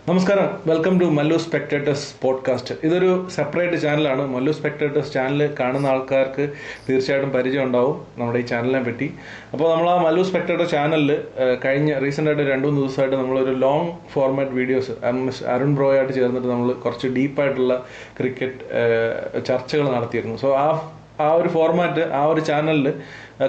നമസ്കാരം, welcome to Mallu spectators podcast. ഇതൊരു separate ചാനലാണ്. മല്ലു സ്പെക്ടേറ്റേഴ്സ് ചാനൽ കാണുന്ന ആൾക്കാർക്ക് തീർച്ചയായിട്ടും പരിചയം ഉണ്ടാവും നമ്മുടെ ഈ ചാനലിനെ പറ്റി. അപ്പോൾ നമ്മൾ ആ മല്ലു സ്പെക്ടേറ്റർ ചാനലിൽ റീസെൻ്റായിട്ട് 2-3 ദിവസമായിട്ട് നമ്മളൊരു ലോങ് ഫോർമാറ്റ് വീഡിയോസ് അരുൺ ബ്രോയായിട്ട് ചേർന്നിട്ട് നമ്മൾ കുറച്ച് ഡീപ്പായിട്ടുള്ള ക്രിക്കറ്റ് ചർച്ചകൾ നടത്തിയിരുന്നു. സോ ആ ഒരു ഫോർമാറ്റ് ആ ഒരു ചാനലിൽ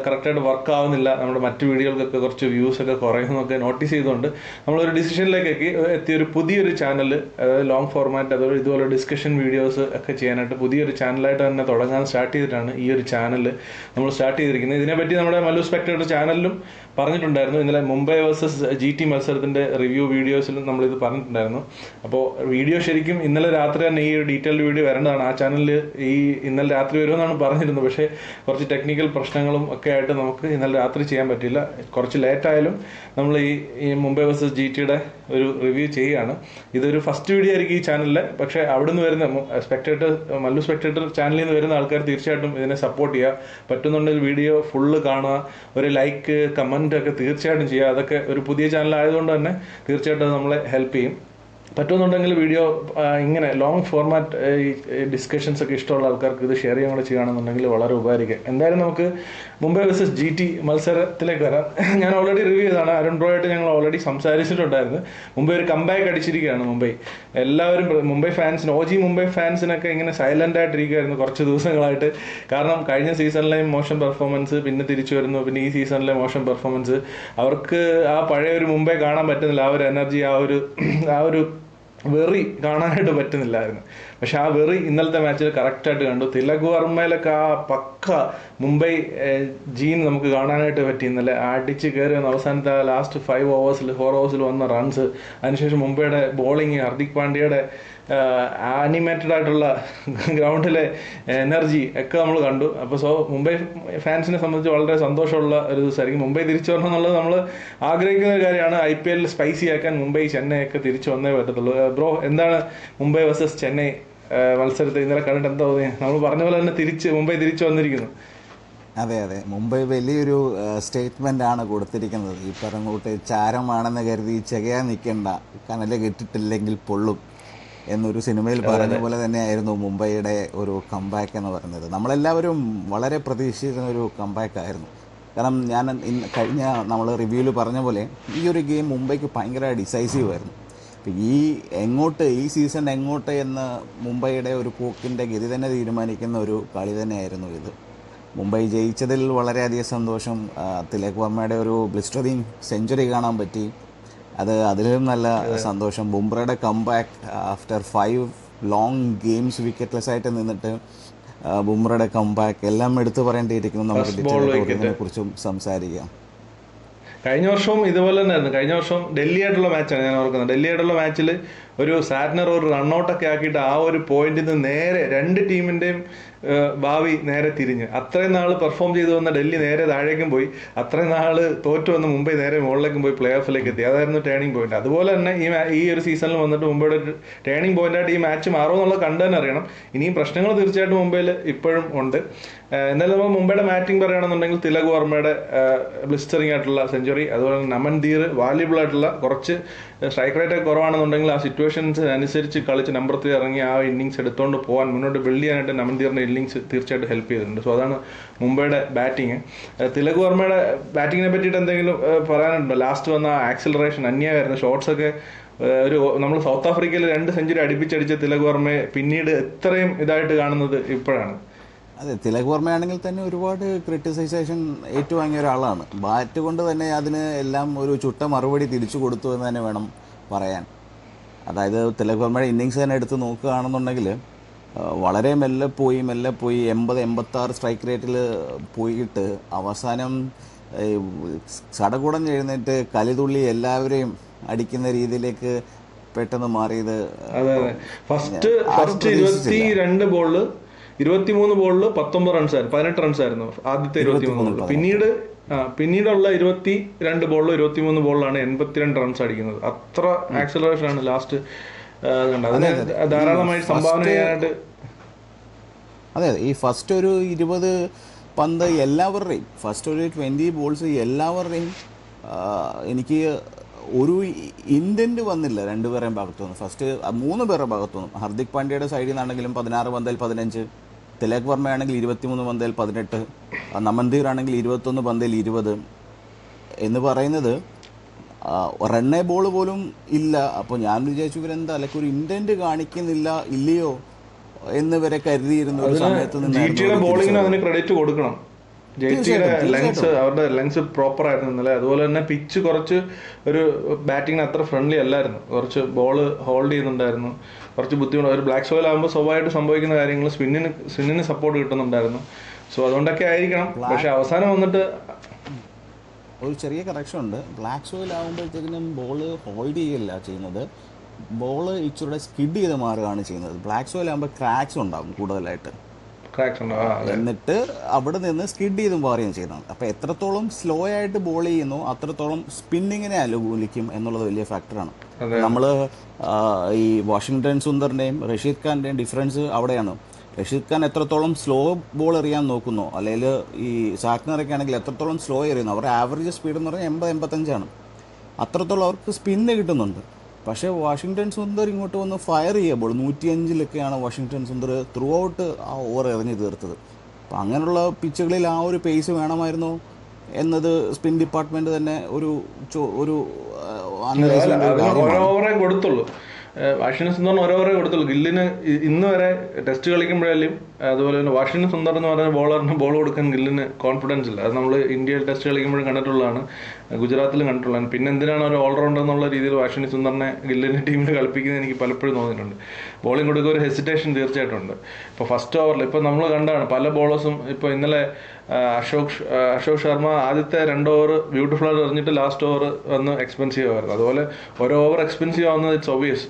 കറക്റ്റായിട്ട് വർക്ക് ആവുന്നില്ല, നമ്മുടെ മറ്റ് വീഡിയോകൾക്കൊക്കെ കുറച്ച് വ്യൂസൊക്കെ കുറയുന്നതൊക്കെ നോട്ടീസ് ചെയ്തുകൊണ്ട് നമ്മളൊരു ഡിസിഷനിലേക്കൊക്കെ എത്തിയൊരു പുതിയൊരു ചാനൽ, അതായത് ലോങ് ഫോർമാറ്റ്, അതുപോലെ ഇതുപോലെ ഡിസ്കഷൻ വീഡിയോസ് ഒക്കെ ചെയ്യാനായിട്ട് പുതിയൊരു ചാനലായിട്ട് തന്നെ തുടങ്ങാൻ സ്റ്റാർട്ട് ചെയ്തിട്ടാണ് ഈ ഒരു ചാനൽ നമ്മൾ സ്റ്റാർട്ട് ചെയ്തിരിക്കുന്നത്. ഇതിനെപ്പറ്റി നമ്മുടെ മല്ലു സ്പെക്ടേറ്റർ ചാനലിലും പറഞ്ഞിട്ടുണ്ടായിരുന്നു. ഇന്നലെ മുംബൈ വേഴ്സസ് GT മത്സരത്തിൻ്റെ റിവ്യൂ വീഡിയോസിലും നമ്മളിത് പറഞ്ഞിട്ടുണ്ടായിരുന്നു. അപ്പോൾ വീഡിയോ ശരിക്കും ഇന്നലെ രാത്രി തന്നെ ഈ ഒരു ഡീറ്റെയിൽഡ് വീഡിയോ വരേണ്ടതാണ്. ആ ചാനലിൽ ഇന്നലെ രാത്രി വരുമെന്നാണ് പറഞ്ഞിരുന്നത്. പക്ഷേ കുറച്ച് ടെക്നിക്കൽ പ്രശ്നങ്ങളും ഒക്കെ ആയിട്ട് നമുക്ക് ഇന്നലെ രാത്രി ചെയ്യാൻ പറ്റില്ല. കുറച്ച് ലേറ്റായാലും നമ്മൾ ഈ മുംബൈ വേഴ്സസ് GTയുടെ ഒരു റിവ്യൂ ചെയ്യുകയാണ്. ഇതൊരു ഫസ്റ്റ് വീഡിയോ ആയിരിക്കും ഈ ചാനലിലെ. പക്ഷേ അവിടെ നിന്ന് വരുന്ന മല്ലു സ്പെക്ടേറ്റർ ചാനലിൽ നിന്ന് വരുന്ന ആൾക്കാർ തീർച്ചയായിട്ടും ഇതിനെ സപ്പോർട്ട് ചെയ്യുക. പറ്റുന്നുണ്ടെങ്കിൽ വീഡിയോ ഫുള്ള് കാണുക, ഒരു ലൈക്ക് കമൻറ്റ് ഒക്കെ തീർച്ചയായിട്ടും ചെയ്യുക. അതൊക്കെ ഒരു പുതിയ ചാനൽ ആയതുകൊണ്ട് തന്നെ തീർച്ചയായിട്ടും നമ്മളെ ഹെൽപ്പ് ചെയ്യും. പറ്റുന്നുണ്ടെങ്കിൽ വീഡിയോ ഇങ്ങനെ ലോങ് ഫോർമാറ്റ് ഡിസ്കഷൻസ് ഒക്കെ ഇഷ്ടമുള്ള ആൾക്കാർക്ക് ഇത് ഷെയർ ചെയ്യാൻ കൂടെ ചെയ്യുകയാണെന്നുണ്ടെങ്കിൽ വളരെ ഉപകാരിക്കും. എന്തായാലും നമുക്ക് മുംബൈ വേഴ്സസ് GT മത്സരത്തിലേക്ക് വരാം. ഞാൻ ഓൾറെഡി റിവ്യൂ ചെയ്തതാണ്. അരുൺ ബ്രോയായിട്ട് ഞങ്ങൾ ഓൾറെഡി സംസാരിച്ചിട്ടുണ്ടായിരുന്നു. മുംബൈ ഒരു കംബാക്ക് അടിച്ചിരിക്കുകയാണ്. എല്ലാവരും മുംബൈ ഫാൻസിന്, OG മുംബൈ ഫാൻസിനൊക്കെ ഇങ്ങനെ സൈലൻ്റ് ആയിട്ടിരിക്കുകയായിരുന്നു കുറച്ച് ദിവസങ്ങളായിട്ട്. കാരണം കഴിഞ്ഞ സീസണിലെയും മോശം പെർഫോമൻസ്, പിന്നെ തിരിച്ചു വരുന്നു, പിന്നെ ഈ സീസണിലെ മോശം പെർഫോമൻസ്, അവർക്ക് ആ പഴയ ഒരു മുംബൈ കാണാൻ പറ്റുന്നില്ല. ആ ഒരു എനർജി, ആ ഒരു വെറി കാണാനായിട്ട് പറ്റുന്നില്ലായിരുന്നു. പക്ഷെ ആ വെറി ഇന്നലത്തെ മാച്ചിൽ കറക്റ്റായിട്ട് കണ്ടു. തിലക് വർമ്മയിലൊക്കെ ആ പക്ക മുംബൈ ജീൻ നമുക്ക് കാണാനായിട്ട് പറ്റി. ഇന്നലെ അടിച്ച് കയറി വന്ന അവസാനത്തെ ലാസ്റ്റ് 4 ഓവേഴ്സിൽ വന്ന റൺസ്, അതിനുശേഷം മുംബൈയുടെ ബോളിങ്, ഹർദിക് പാണ്ഡ്യയുടെ ആനിമേറ്റഡ് ആയിട്ടുള്ള ഗ്രൗണ്ടിലെ എനർജി ഒക്കെ നമ്മൾ കണ്ടു. അപ്പോൾ മുംബൈ ഫാൻസിനെ സംബന്ധിച്ച് വളരെ സന്തോഷമുള്ള ഒരു ദിവസമായിരിക്കും. മുംബൈ തിരിച്ചു വരണം എന്നുള്ളത് നമ്മൾ ആഗ്രഹിക്കുന്ന ഒരു കാര്യമാണ്. IPL സ്പൈസി ആക്കാൻ മുംബൈ, ചെന്നൈ ഒക്കെ തിരിച്ചു വന്നേ പറ്റത്തുള്ളൂ. ബ്രോ, എന്താണ് മുംബൈ വേഴ്സസ് ചെന്നൈ മത്സരത്തെ ഇന്നലെ കണ്ടിട്ട് എന്താ തോന്നിയത്? നമ്മൾ പറഞ്ഞ പോലെ തന്നെ മുംബൈ തിരിച്ചു വന്നിരിക്കുന്നു. അതെ, മുംബൈ വലിയൊരു സ്റ്റേറ്റ്മെൻ്റ് ആണ് കൊടുത്തിരിക്കുന്നത്. ഈ പറഞ്ഞുകൂട്ട് ചാരമാണെന്ന് കരുതി ചെകയാൻ നിൽക്കേണ്ട, കനല് കെട്ടിട്ടില്ലെങ്കിൽ പൊള്ളും എന്നൊരു സിനിമയിൽ പറഞ്ഞ പോലെ തന്നെയായിരുന്നു മുംബൈയുടെ ഒരു കംബാക്ക് എന്ന് പറയുന്നത്. നമ്മളെല്ലാവരും വളരെ പ്രതീക്ഷിക്കുന്ന ഒരു കംബാക്ക് ആയിരുന്നു. കാരണം കഴിഞ്ഞ നമ്മൾ റിവ്യൂവിൽ പറഞ്ഞ പോലെ ഈ ഒരു ഗെയിം മുംബൈക്ക് ഭയങ്കര ഡിസൈസീവ് ആയിരുന്നു. ഈ സീസൺ എങ്ങോട്ട് എന്ന് മുംബൈയുടെ ഒരു പോക്കിൻ്റെ ഗതി തന്നെ തീരുമാനിക്കുന്ന ഒരു കളി തന്നെയായിരുന്നു ഇത്. മുംബൈ ജയിച്ചതിൽ വളരെയധികം സന്തോഷം. തിലക് വർമ്മയുടെ ഒരു ബ്ലിസ്റ്ററിങ് സെഞ്ചുറി കാണാൻ പറ്റി. അതിലും നല്ല സന്തോഷം. ബുംറയുടെ കംബാക്ക് ആഫ്റ്റർ 5 ലോങ് ഗെയിംസ് വിക്കറ്റ്ലെസ് ആയിട്ട് നിന്നിട്ട് ബുംറയുടെ കംബാക്ക് എല്ലാം എടുത്തു പറയേണ്ടിയിരിക്കുന്നു. നമുക്ക് ഇതിനെ കുറിച്ചും സംസാരിക്കാം. കഴിഞ്ഞ വർഷവും ഇതുപോലെ തന്നെയായിരുന്നു. കഴിഞ്ഞ വർഷം ഡൽഹിയായിട്ടുള്ള മാച്ചാണ് ഞാൻ ഓർക്കുന്നത്. ഡൽഹിയായിട്ടുള്ള മാച്ചിൽ ഒരു സാറ്റ്നർ ഒരു റണ്ണൗട്ടൊക്കെ ആക്കിയിട്ട് ആ ഒരു പോയിന്റിൽ നിന്ന് നേരെ രണ്ട് ടീമിൻ്റെയും ഭാവി നേരെ തിരിഞ്ഞ്, അത്രയും നാൾ പെർഫോം ചെയ്തു വന്ന ഡൽഹി നേരെ താഴേക്കും പോയി, അത്രയും നാൾ തോറ്റു വന്ന മുംബൈ നേരെ മുകളിലേക്കും പോയി പ്ലേ ഓഫിലേക്ക് എത്തി. അതായിരുന്നു ടേണിംഗ് പോയിന്റ്. അതുപോലെ തന്നെ ഈ ഒരു സീസണിൽ വന്നിട്ട് മുംബൈയുടെ ഒരു ടേണിംഗ് പോയിന്റായിട്ട് ഈ മാച്ച് മാറുമെന്നുള്ളത് കണ്ടു തന്നെ അറിയണം. ഇനിയും പ്രശ്നങ്ങൾ തീർച്ചയായിട്ടും മുംബൈയിൽ ഇപ്പോഴും ഉണ്ട്. എന്തായാലും നമ്മൾ മുംബൈയുടെ ബാറ്റിംഗ് പറയുകയാണെന്നുണ്ടെങ്കിൽ തിലക് വർമ്മയുടെ ബ്ലിസ്റ്ററിംഗ് ആയിട്ടുള്ള സെഞ്ചുറി, അതുപോലെ നമൻദീർ വാല്യുബിൾ ആയിട്ടുള്ള, കുറച്ച് സ്ട്രൈക്ക് റേറ്റ് ഒക്കെ കുറവാണെന്നുണ്ടെങ്കിൽ ആ സിറ്റുവേഷൻസ് അനുസരിച്ച് കളിച്ച് നമ്പർ 3 ഇറങ്ങി ആ ഇന്നിങ്സ് എടുത്തുകൊണ്ട് പോകാൻ, മുന്നോട്ട് ബിൽഡ് ചെയ്യാനായിട്ട് നമൻദീറിൻ്റെ ഇന്നിങ്സ് തീർച്ചയായിട്ടും ഹെൽപ്പ് ചെയ്തിട്ടുണ്ട്. സോ അതാണ് മുംബൈയുടെ ബാറ്റിങ്. തിലക് വർമ്മയുടെ ബാറ്റിങ്ങിനെ പറ്റിയിട്ട് എന്തെങ്കിലും പറയാനുണ്ടോ? ലാസ്റ്റ് വന്ന ആക്സിലറേഷൻ അന്യായമായിരുന്നു. ഷോട്ട്സൊക്കെ നമ്മൾ സൗത്ത് ആഫ്രിക്കയിൽ 2 സെഞ്ചുറി അടുപ്പിച്ചടിച്ച തിലക് വർമ്മയെ പിന്നീട് ഇത്രയും ഇതായിട്ട് കാണുന്നത് ഇപ്പോഴാണ്. അതെ, തിലക് വർമ്മയാണെങ്കിൽ തന്നെ ഒരുപാട് ക്രിട്ടിസൈസേഷൻ ഏറ്റുവാങ്ങിയ ഒരാളാണ്. ബാറ്റ് കൊണ്ട് തന്നെ അതിന് എല്ലാം ഒരു ചുട്ട മറുപടി തിരിച്ചു കൊടുത്തു എന്ന് തന്നെ വേണം പറയാൻ. അതായത് തിലക് വർമ്മയുടെ ഇന്നിങ്സ് തന്നെ എടുത്ത് നോക്കുകയാണെന്നുണ്ടെങ്കിൽ വളരെ മെല്ലെ പോയി 80-86 സ്ട്രൈക്ക് റേറ്റിൽ പോയിട്ട് അവസാനം ചടകുടഞ്ഞ് എഴുന്നേറ്റ് കലിതുള്ളി എല്ലാവരെയും അടിക്കുന്ന രീതിയിലേക്ക് പെട്ടെന്ന് മാറിയത്. ഫസ്റ്റ് 23 ബോളിൽ 19 റൺസായിരുന്നു, 18 റൺസായിരുന്നു ആദ്യത്തെ 23 ബോളിൽ. പിന്നീടുള്ള 22 ബോളിലും 23 ബോളിലാണ് 82 റൺസ് അടിക്കുന്നത്. അത്ര ആക്സലറേഷൻ ആണ് ലാസ്റ്റ് അതിന് ധാരാളമായി സംഭാവന ചെയ്യാനായിട്ട്. അതെ, ഈ ഫസ്റ്റ് ഒരു 20 പന്ത് എല്ലാവരുടെയും, ഫസ്റ്റ് ഒരു 20 ബോൾസ് എല്ലാവരുടെയും എനിക്ക് ഒരു ഇൻഡന്റ് വന്നില്ല രണ്ടുപേരുടെയും ഭാഗത്തുനിന്ന്. ഫസ്റ്റ് 3 പേരുടെ ഭാഗത്തുനിന്നും. ഹർദിക് പാണ്ഡ്യയുടെ സൈഡിൽ നിന്നാണെങ്കിലും 16 പന്തിൽ 15, തിലക് വർമ്മയാണെങ്കിൽ 23 പന്തിൽ 18, നമൻദീർ ആണെങ്കിൽ 21 പന്തിൽ 20 എന്ന് പറയുന്നത് റണ്ണേ ബോൾ പോലും ഇല്ല. അപ്പോൾ ഞാൻ വിചാരിച്ചു ഇവരെന്താ അല്ലെങ്കിൽ ഒരു ഇൻറ്റൻറ്റ് കാണിക്കുന്നില്ല ഇല്ലയോ എന്ന് വരെ കരുതിയിരുന്ന ഒരു സമയത്ത് ജിടിയുടെ ബോളിങ്ങിന് അതിന് ക്രെഡിറ്റ് കൊടുക്കണം. ജെയ്റ്റിയുടെ ലെങ്സ്, അവരുടെ ലെങ്സ് പ്രോപ്പർ ആയിരുന്നു ഇന്നലെ. അതുപോലെ തന്നെ പിച്ച് കുറച്ച് ഒരു ബാറ്റിങ്ങിന് അത്ര ഫ്രണ്ട്ലി അല്ലായിരുന്നു. കുറച്ച് ബോൾ ഹോൾഡ് ചെയ്യുന്നുണ്ടായിരുന്നു, കുറച്ച് ബുദ്ധിമുട്ട്. ഒരു ബ്ലാക്ക് സോയിൽ ആകുമ്പോൾ സ്വാഭാവികമായിട്ട് സംഭവിക്കുന്ന കാര്യങ്ങൾ സ്പിന്നിന് സപ്പോർട്ട് കിട്ടുന്നുണ്ടായിരുന്നു. സോ അതുകൊണ്ടൊക്കെ ആയിരിക്കണം. പക്ഷെ അവസാനം വന്നിട്ട് ഒരു ചെറിയ കറക്ഷൻ ഉണ്ട്. ബ്ലാക്ക് സോയിൽ ആകുമ്പോഴത്തേക്കിനും ബോൾ ഹോൾഡ് ചെയ്യല്ല ചെയ്യുന്നത്, ബോൾ ഇച്ചിരി സ്കിഡ് ചെയ്ത് മാറുകയാണ് ചെയ്യുന്നത്. ബ്ലാക്ക് സോയിൽ ആകുമ്പോൾ ക്രാക്സ് ഉണ്ടാകും കൂടുതലായിട്ട്, എന്നിട്ട് അവിടെ നിന്ന് സ്കിഡ് ചെയ്തും മാറുകയും ചെയ്യുന്നത്. അപ്പോൾ എത്രത്തോളം സ്ലോ ആയിട്ട് ബോൾ ചെയ്യുന്നു അത്രത്തോളം സ്പിന്നിങ്ങിനെ അനുകൂലിക്കും എന്നുള്ളത് വലിയ ഫാക്ടറാണ്. നമ്മൾ ഈ വാഷിങ്ടൺ സുന്ദറിൻ്റെയും റഷീദ് ഖാൻ്റെയും ഡിഫറൻസ് അവിടെയാണ്. റഷീദ് ഖാൻ എത്രത്തോളം സ്ലോ ബോൾ എറിയാൻ നോക്കുന്നു, അല്ലെങ്കിൽ ഈ സാക്നറൊക്കെ ആണെങ്കിൽ എത്രത്തോളം സ്ലോ എറിയുന്നു. അവരുടെ ആവറേജ് സ്പീഡ് എന്ന് പറഞ്ഞാൽ 80-85 അത്രത്തോളം അവർക്ക് സ്പിന്ന് കിട്ടുന്നുണ്ട്. പക്ഷേ വാഷിങ്ടൺ സുന്ദർ ഇങ്ങോട്ട് വന്ന് ഫയർ ചെയ്യുമ്പോൾ 105 വാഷിങ്ടൺ സുന്ദർ ത്രൂ ഔട്ട് ആ ഓവർ എറിഞ്ഞ് തീർത്തത്. അപ്പം അങ്ങനെയുള്ള പിച്ചുകളിൽ ആ ഒരു പേസ് വേണമായിരുന്നു എന്നത് സ്പിൻ ഡിപ്പാർട്ട്മെൻറ്റ് തന്നെ ഒരു ഓവറേ കൊടുത്തുള്ളൂ. വാഷിങ്ടൺ സുന്ദറിന് ഓരോരോ കൊടുത്തുള്ളൂ. ഗില്ലിന് ഇന്ന് വരെ ടെസ്റ്റ് കളിക്കുമ്പോഴാലും അതുപോലെ തന്നെ വാഷിങ്ടൺ സുന്ദർ എന്ന് പറഞ്ഞ ബോളറിന് ബോൾ കൊടുക്കാൻ ഗില്ലിന് കോൺഫിഡൻസ് ഇല്ല. അത് നമ്മൾ ഇന്ത്യയിൽ ടെസ്റ്റ് കളിക്കുമ്പോഴും കണ്ടിട്ടുള്ളതാണ്, ഗുജറാത്തിലും കണ്ടിട്ടുള്ളതാണ്. പിന്നെ എന്തിനാണ് ഒരു ഓൾറൗണ്ടർ എന്നുള്ള രീതിയിൽ വാഷിങ്ടൺ സുന്ദറിനെ ഗില്ലിൻ്റെ ടീമിൽ കളിപ്പിക്കുന്നത് എനിക്ക് പലപ്പോഴും തോന്നിയിട്ടുണ്ട്. ബോളിംഗ് കൊടുക്കുക ഒരു ഹെസിറ്റേഷൻ തീർച്ചയായിട്ടും ഉണ്ട്. ഇപ്പോൾ ഫസ്റ്റ് ഓവറിൽ ഇപ്പോൾ നമ്മൾ കണ്ടാണ് പല ബോളേഴ്സും. ഇപ്പോൾ ഇന്നലെ അശോക് ശർമ്മ ആദ്യത്തെ 2 ഓവർ ബ്യൂട്ടിഫുൾ ആയിട്ട് എറിഞ്ഞിട്ട് ലാസ്റ്റ് ഓവർ വന്ന് എക്സ്പെൻസീവ് ആയിരുന്നു. അതുപോലെ ഒരു ഓവർ എക്സ്പെൻസീവ് ആവുന്നത് ഇറ്റ്സ് ഒബിയസ്.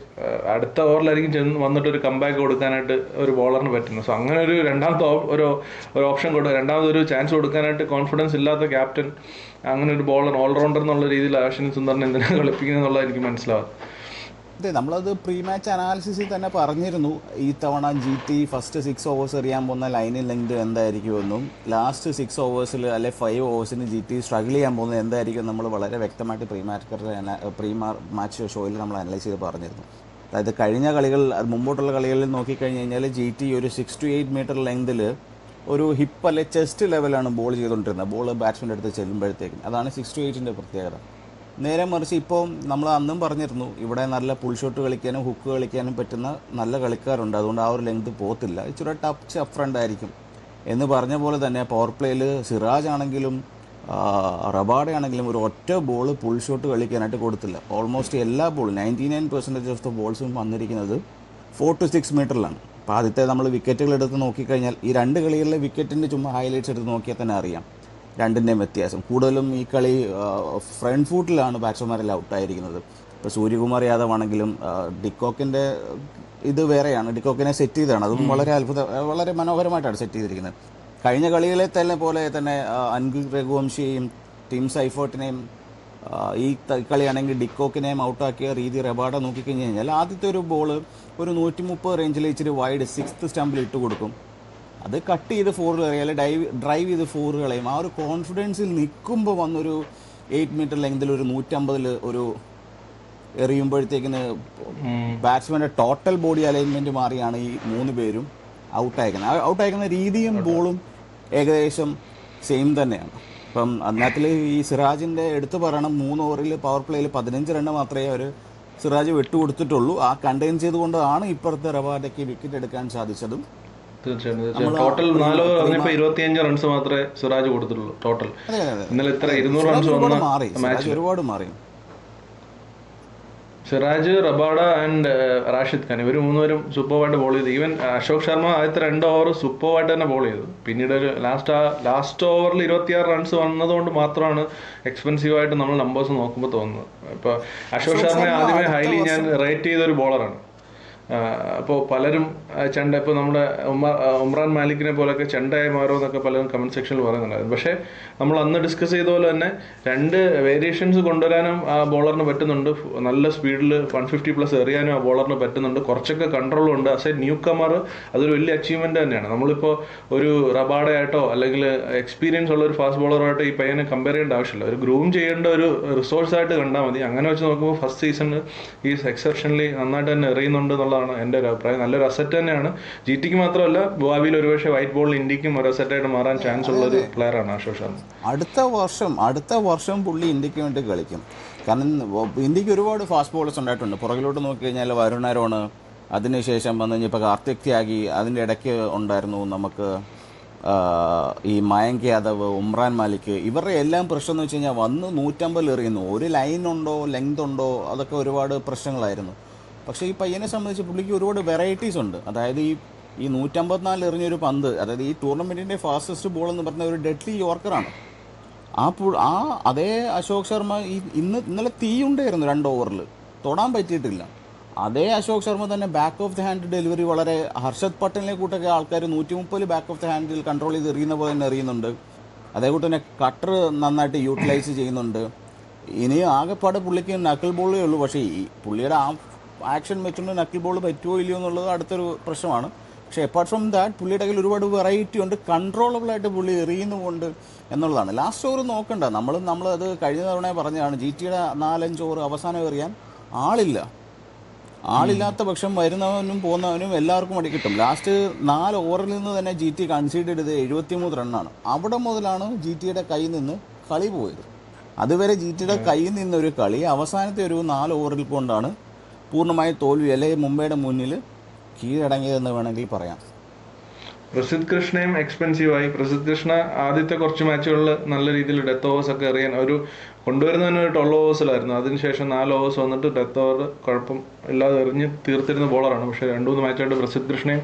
അടുത്ത ഓവറിലായിരിക്കും വന്നിട്ട് ഒരു കംബാക്ക് കൊടുക്കാനായിട്ട് ഒരു ബോളറിന് പറ്റുന്നത്. സോ അങ്ങനെ ഒരു രണ്ടാമത്തെ ഒരു ഓപ്ഷൻ രണ്ടാമതൊരു ചാൻസ് കൊടുക്കാനായിട്ട് കോൺഫിഡൻസ് ഇല്ലാത്ത ക്യാപ്റ്റൻ അങ്ങനെ ഒരു ബോളർ ഓൾറൗണ്ടർ എന്നുള്ള രീതിയിൽ വാഷിങ്ടൺ സുന്ദറിനെ എന്തിനാണ് കളിപ്പിക്കുന്നത് എന്നുള്ളത് എനിക്ക് മനസ്സിലാവും. അതെ, നമ്മളത് പ്രീ മാച്ച് അനാലിസിസിൽ തന്നെ പറഞ്ഞിരുന്നു. ഈ തവണ GT ഫസ്റ്റ് 6 ഓവേഴ്സ് എറിയാൻ പോകുന്ന ലൈനിൽ ലെങ്ത് എന്തായിരിക്കുമെന്നും ലാസ്റ്റ് 6 ഓവേഴ്സിൽ അല്ലെ 5 ഓവേഴ്സിന് GT സ്ട്രഗിൾ ചെയ്യാൻ പോകുന്നത് എന്തായിരിക്കും നമ്മൾ വളരെ വ്യക്തമായിട്ട് പ്രീ മാച്ച് ഷോയിൽ നമ്മൾ അനലൈസ് ചെയ്ത് പറഞ്ഞിരുന്നു. അതായത് കഴിഞ്ഞ കളികൾ, മുമ്പോട്ടുള്ള കളികളിൽ നോക്കിക്കഴിഞ്ഞ് കഴിഞ്ഞാൽ GT ഒരു 6 to 8 മീറ്റർ ലെങ്തിൽ ഒരു ഹിപ്പ് അല്ലെ ചെസ്റ്റ് ലെവലാണ് ബോൾ ചെയ്തുകൊണ്ടിരുന്നത്. ബോൾ ബാറ്റ്സ്മാൻ്റെ അടുത്ത് ചെല്ലുമ്പോഴത്തേക്കും അതാണ് 6 to 8 പ്രത്യേകത. നേരെ മറിച്ച് ഇപ്പോൾ നമ്മൾ അന്നും പറഞ്ഞിരുന്നു ഇവിടെ നല്ല പുൾ ഷോട്ട് കളിക്കാനും ഹുക്ക് കളിക്കാനും പറ്റുന്ന നല്ല കളിക്കാരുണ്ട്, അതുകൊണ്ട് ആ ഒരു ലെങ്ത് പോകത്തില്ല, ഇച്ചിരി ടച്ച് അപ്പ് ഫ്രണ്ട് ആയിരിക്കും എന്ന് പറഞ്ഞ പോലെ തന്നെ പവർ പ്ലേയിൽ സിറാജ് ആണെങ്കിലും റബാഡയാണെങ്കിലും ഒരു ഒറ്റ ബോൾ പുൾ ഷോട്ട് കളിക്കാനായിട്ട് കൊടുത്തില്ല. ഓൾമോസ്റ്റ് എല്ലാ ബോളും 99% ഓഫ് ദ ബോൾസും വന്നിരിക്കുന്നത് 4 to 6 മീറ്ററിലാണ്. അപ്പോൾ ആദ്യത്തെ നമ്മൾ വിക്കറ്റുകൾ എടുത്ത് നോക്കിക്കഴിഞ്ഞാൽ ഈ 2 കളികളിലെ വിക്കറ്റിൻ്റെ ചുമ്മാ ഹൈലൈറ്റ്സ് എടുത്ത് നോക്കിയാൽ തന്നെ അറിയാം രണ്ടിൻ്റെയും വ്യത്യാസം. കൂടുതലും ഈ കളി ഫ്രണ്ട് ഫൂട്ടിലാണ് ബാറ്റ്സ്മാരെല്ലാം ഔട്ടായിരിക്കുന്നത്. ഇപ്പോൾ സൂര്യകുമാർ യാദവ് ആണെങ്കിലും ഡിക്കോക്കിൻ്റെ ഇത് വേറെയാണ്, ഡിക്കോക്കിനെ സെറ്റ് ചെയ്തതാണ്. അതും വളരെ മനോഹരമായിട്ടാണ് സെറ്റ് ചെയ്തിരിക്കുന്നത്. കഴിഞ്ഞ കളികളെ തന്നെ പോലെ തന്നെ അൻകിൽ രഘുവംശിയെയും ടീം സൈഫോർട്ടിനെയും ഈ കളിയാണെങ്കിൽ ഡിക്കോക്കിനെയും ഔട്ടാക്കിയ രീതി റബാഡ നോക്കിക്കഴിഞ്ഞ് കഴിഞ്ഞാൽ ആദ്യത്തെ ഒരു ബോൾ ഒരു 130 റേഞ്ചിൽ ഇച്ചിരി വൈഡ് 6th സ്റ്റമ്പിൽ ഇട്ട് കൊടുക്കും, അത് കട്ട് ചെയ്ത് 4 കളയും, ഡ്രൈവ് ചെയ്ത് 4 കളയും. ആ ഒരു കോൺഫിഡൻസിൽ നിൽക്കുമ്പോൾ വന്നൊരു 8 മീറ്റർ ലെങ്തിൽ ഒരു 150 ഒരു എറിയുമ്പോഴത്തേക്കിന് ബാറ്റ്സ്മാൻ്റെ ടോട്ടൽ ബോഡി അലൈൻമെൻറ്റ് മാറിയാണ് ഈ 3 പേരും ഔട്ടയക്കുന്ന രീതിയും ബോളും ഏകദേശം സെയിം തന്നെയാണ്. ഇപ്പം അതിനകത്തിൽ ഈ സിറാജിൻ്റെ എടുത്തു പറയണം, 3 ഓവറിൽ പവർ പ്ലേയിൽ 15 റണ്ണ് മാത്രമേ അവർ സിറാജ് വിട്ടുകൊടുത്തിട്ടുള്ളൂ. ആ കണ്ടെയ്ൻ ചെയ്തുകൊണ്ടാണ് ഇപ്പുറത്തെ റബാഡയ്ക്ക് വിക്കറ്റ് എടുക്കാൻ സാധിച്ചതും. തീർച്ചയായും ടോട്ടൽ 4 ഓവർ എറിഞ്ഞപ്പോൾ 25 റൺസ് മാത്രമേ സിറാജ് കൊടുത്തിട്ടുള്ളൂ ടോട്ടൽ. ഇന്നലെ ഇത്ര 200 റൺസ് വന്ന മാച്ച് ഒരുപാട് മാറി. സിറാജ്, റബാഡ ആൻഡ് റാഷിദ് ഖാൻ ഇവർ 3 പേരും സൂപ്പർവായിട്ട് ബോൾ ചെയ്തു. ഈവൻ അശോക് ശർമ്മ ആദ്യത്തെ 2 ഓവർ സൂപ്പർവായിട്ട് തന്നെ ബോൾ ചെയ്തു. പിന്നീട് ഒരു ലാസ്റ്റ് ഓവറിൽ 26 റൺസ് വന്നതുകൊണ്ട് മാത്രമാണ് എക്സ്പെൻസീവായിട്ട് നമ്മൾ നമ്പേഴ്സ് നോക്കുമ്പോൾ തോന്നുന്നത്. ഇപ്പോൾ അശോക് ശർമ്മ ആദ്യമേ ഹൈലി ഞാൻ റേറ്റ് ചെയ്തൊരു ബോളറാണ്. അപ്പോൾ പലരും ചെണ്ട, ഇപ്പോൾ നമ്മുടെ ഉമ്രാൻ മാലിക്കിനെ പോലെയൊക്കെ ചെണ്ടയായി മാറുമെന്നൊക്കെ പലരും കമൻറ്റ് സെക്ഷനിൽ പറയുന്നുണ്ടായിരുന്നു. പക്ഷേ നമ്മൾ അന്ന് ഡിസ്കസ് ചെയ്ത പോലെ തന്നെ 2 വേരിയേഷൻസ് കൊണ്ടുവരാനും ആ ബോളറിന് പറ്റുന്നുണ്ട്. നല്ല സ്പീഡിൽ 150+ എറിയാനും ആ ബോളറിന് പറ്റുന്നുണ്ട്. കുറച്ചൊക്കെ കൺട്രോളും ഉണ്ട്. ആസ് എ ന്യൂ കമർ അതൊരു വലിയ അച്ചീവ്മെൻ്റ് തന്നെയാണ്. നമ്മളിപ്പോൾ ഒരു റബാഡയായിട്ടോ അല്ലെങ്കിൽ എക്സ്പീരിയൻസ് ഉള്ള ഒരു ഫാസ്റ്റ് ബോളറായിട്ടോ ഈ പയ്യനെ കമ്പയർ ചെയ്യേണ്ട ആവശ്യമില്ല. ഒരു ഗ്രൂം ചെയ്യേണ്ട ഒരു റിസോഴ്സായിട്ട് കണ്ടാൽ മതി. അങ്ങനെ വെച്ച് നോക്കുമ്പോൾ ഫസ്റ്റ് സീസണിൽ ഈ എക്സെപ്ഷനലി നന്നായിട്ട് തന്നെ എറിയുന്നുണ്ട് എന്നുള്ളതാണ് എൻ്റെ ഒരു അഭിപ്രായം. നല്ലൊരു അസറ്റ് തന്നെയാണ്. GT ക്ക് മാത്രമല്ല, ഭാവിയിൽ ഒരുപക്ഷെ വൈറ്റ് ബോളിൽ ഇന്ത്യക്കും ഒരു അസറ്റായിട്ട് മാറാൻ ചാൻസ് ഉള്ള ഒരു പ്ലെയറാണ് അശോക് ശർമ്മ. അടുത്ത വർഷം പുള്ളി ഇന്ത്യക്ക് വേണ്ടി കളിക്കും. കാരണം ഇന്ത്യക്ക് ഒരുപാട് ഫാസ്റ്റ് ബോളേഴ്സ് ഉണ്ടായിട്ടുണ്ട്. പുറകിലോട്ട് നോക്കി കഴിഞ്ഞാൽ വരുൺ അരോണ്, അതിനുശേഷം വന്നു കഴിഞ്ഞപ്പോൾ കാർത്തിക് ത്യാഗി, അതിൻ്റെ ഇടയ്ക്ക് ഉണ്ടായിരുന്നു നമുക്ക് ഈ മയങ്ക് യാദവ്, ഉമ്രാൻ മാലിക്. ഇവരുടെ എല്ലാം പ്രശ്നം എന്ന് വെച്ച് കഴിഞ്ഞാൽ വന്ന് 150 എറിയുന്നു. ഒരു ലൈനുണ്ടോ ലെങ്ത് ഉണ്ടോ അതൊക്കെ ഒരുപാട് പ്രശ്നങ്ങളായിരുന്നു. പക്ഷേ ഈ പയ്യനെ സംബന്ധിച്ച് പുള്ളിക്ക് ഒരുപാട് വെറൈറ്റീസ് ഉണ്ട്. അതായത് ഈ 154 എറിഞ്ഞൊരു പന്ത്, അതായത് ഈ ടൂർണമെൻറ്റിൻ്റെ ഫാസ്റ്റസ്റ്റ് ബോൾ എന്ന് പറഞ്ഞ ഒരു ഡെഡ്ലി യോർക്കറാണ്. അതേ അശോക് ശർമ്മ ഇന്നലെ തീയുണ്ടായിരുന്നു 2 ഓവറിൽ, തൊടാൻ പറ്റിയിട്ടില്ല. അതേ അശോക് ശർമ്മ തന്നെ back of the hand delivery വളരെ ഹർഷത് പട്ടേലിനെ കൂട്ടൊക്കെ ആൾക്കാർ 130 back of the handle control ചെയ്ത് എറിയുന്ന പോലെ തന്നെ എറിയുന്നുണ്ട്. അതേകൂട്ട് തന്നെ കട്ടർ നന്നായിട്ട് യൂട്ടിലൈസ് ചെയ്യുന്നുണ്ട്. ഇനി ആകെപ്പാടെ പുള്ളിക്ക് നക്കിൾ ബോളേ ഉള്ളൂ. പക്ഷേ ഈ പുള്ളിയുടെ ആ ആക്ഷൻ വെച്ചുകൊണ്ട് നക്കിൾ ബോൾ പറ്റുമോ ഇല്ലയോ എന്നുള്ളത് അടുത്തൊരു പ്രശ്നമാണ്. പക്ഷേ അപ്പാർട്ട് ഫ്രം ദാറ്റ് പുള്ളിയുടെ കയ്യിൽ ഒരുപാട് വെറൈറ്റി ഉണ്ട്, കൺട്രോളബിളായിട്ട് പുള്ളി എറിയുന്നുമുണ്ട് എന്നുള്ളതാണ്. ലാസ്റ്റ് ഓവർ നോക്കണ്ട, നമ്മളത് കഴിഞ്ഞ തവണ പറഞ്ഞതാണ്. GTയുടെ 4-5 ഓവർ അവസാനം എറിയാൻ ആളില്ലാത്ത പക്ഷം വരുന്നവനും പോകുന്നവനും എല്ലാവർക്കും അടി കിട്ടും. ലാസ്റ്റ് 4 ഓവറിൽ നിന്ന് തന്നെ GT കൺസീഡ് ചെയ്തത് 73 റണ്ണാണ്. അവിടെ മുതലാണ് GTയുടെ കയ്യിൽ നിന്ന് കളി പോയത്. അതുവരെ GTയുടെ കയ്യിൽ നിന്നൊരു കളി അവസാനത്തെ ഒരു 4 ഓവറിൽ കൊണ്ടാണ് പൂർണ്ണമായി തോൽവി അല്ലെങ്കിൽ മുംബൈയുടെ മുന്നിൽ കീഴടങ്ങിയതെന്ന് വേണമെങ്കിൽ പറയാം. പ്രസിദ്ധ് കൃഷ്ണയും എക്സ്പെൻസീവായി. പ്രസിദ്ധ് കൃഷ്ണ ആദ്യത്തെ കുറച്ച് മാച്ചുകളിൽ നല്ല രീതിയിൽ ഡെത്ത് ഓവേഴ്സ് ഒക്കെ എറിയാൻ കൊണ്ടുവരുന്നതിന് ഒരു 12 ഓവേഴ്സിലായിരുന്നു. അതിനുശേഷം 4 ഓവേഴ്സ് വന്നിട്ട് ഡെത്ത് ഓവർ കുഴപ്പം ഇല്ലാതെ എറിഞ്ഞ് തീർത്തിരുന്ന ബോളറാണ്. പക്ഷേ 2-3 മാച്ചായിട്ട് പ്രസിദ്ധ് കൃഷ്ണയും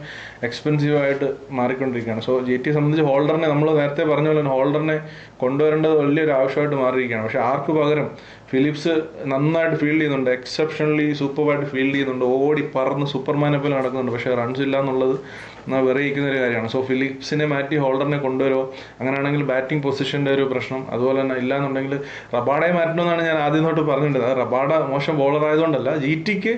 എക്സ്പെൻസീവായിട്ട് മാറിക്കൊണ്ടിരിക്കുകയാണ്. സോ GT സംബന്ധിച്ച് ഹോൾഡറിനെ, നമ്മൾ നേരത്തെ പറഞ്ഞ പോലെ ഹോൾഡറിനെ കൊണ്ടുവരേണ്ടത് വലിയൊരു ആവശ്യമായിട്ട് മാറിയിരിക്കുകയാണ്. പക്ഷേ ആർക്ക് പകരം ഫിലിപ്സ് നന്നായിട്ട് ഫീൽഡ് ചെയ്യുന്നുണ്ട്, എക്സെപ്ഷണലി സൂപ്പറായിട്ട് ഫീൽഡ് ചെയ്യുന്നുണ്ട്, ഓടി പറന്ന് സൂപ്പർമാനെ പോലെ നടക്കുന്നുണ്ട്. പക്ഷേ റൺസ് ഇല്ല എന്നുള്ളത് വെറിയിക്കുന്ന ഒരു കാര്യമാണ്. സോ ഫിലിപ്സിനെ മാറ്റി ഹോൾഡറിനെ കൊണ്ടുവരുമോ? അങ്ങനെയാണെങ്കിൽ ബാറ്റിംഗ് പൊസിഷൻ്റെ ഒരു പ്രശ്നം. അതുപോലെ തന്നെ ഇല്ലാന്നുണ്ടെങ്കിൽ റബാഡയെ മാറ്റണമെന്നാണ് ഞാൻ ആദ്യം തൊട്ട് പറഞ്ഞിട്ടുള്ളത്. റബാഡ മോശം ബോളർ ആയതുകൊണ്ടല്ല, GTക്ക്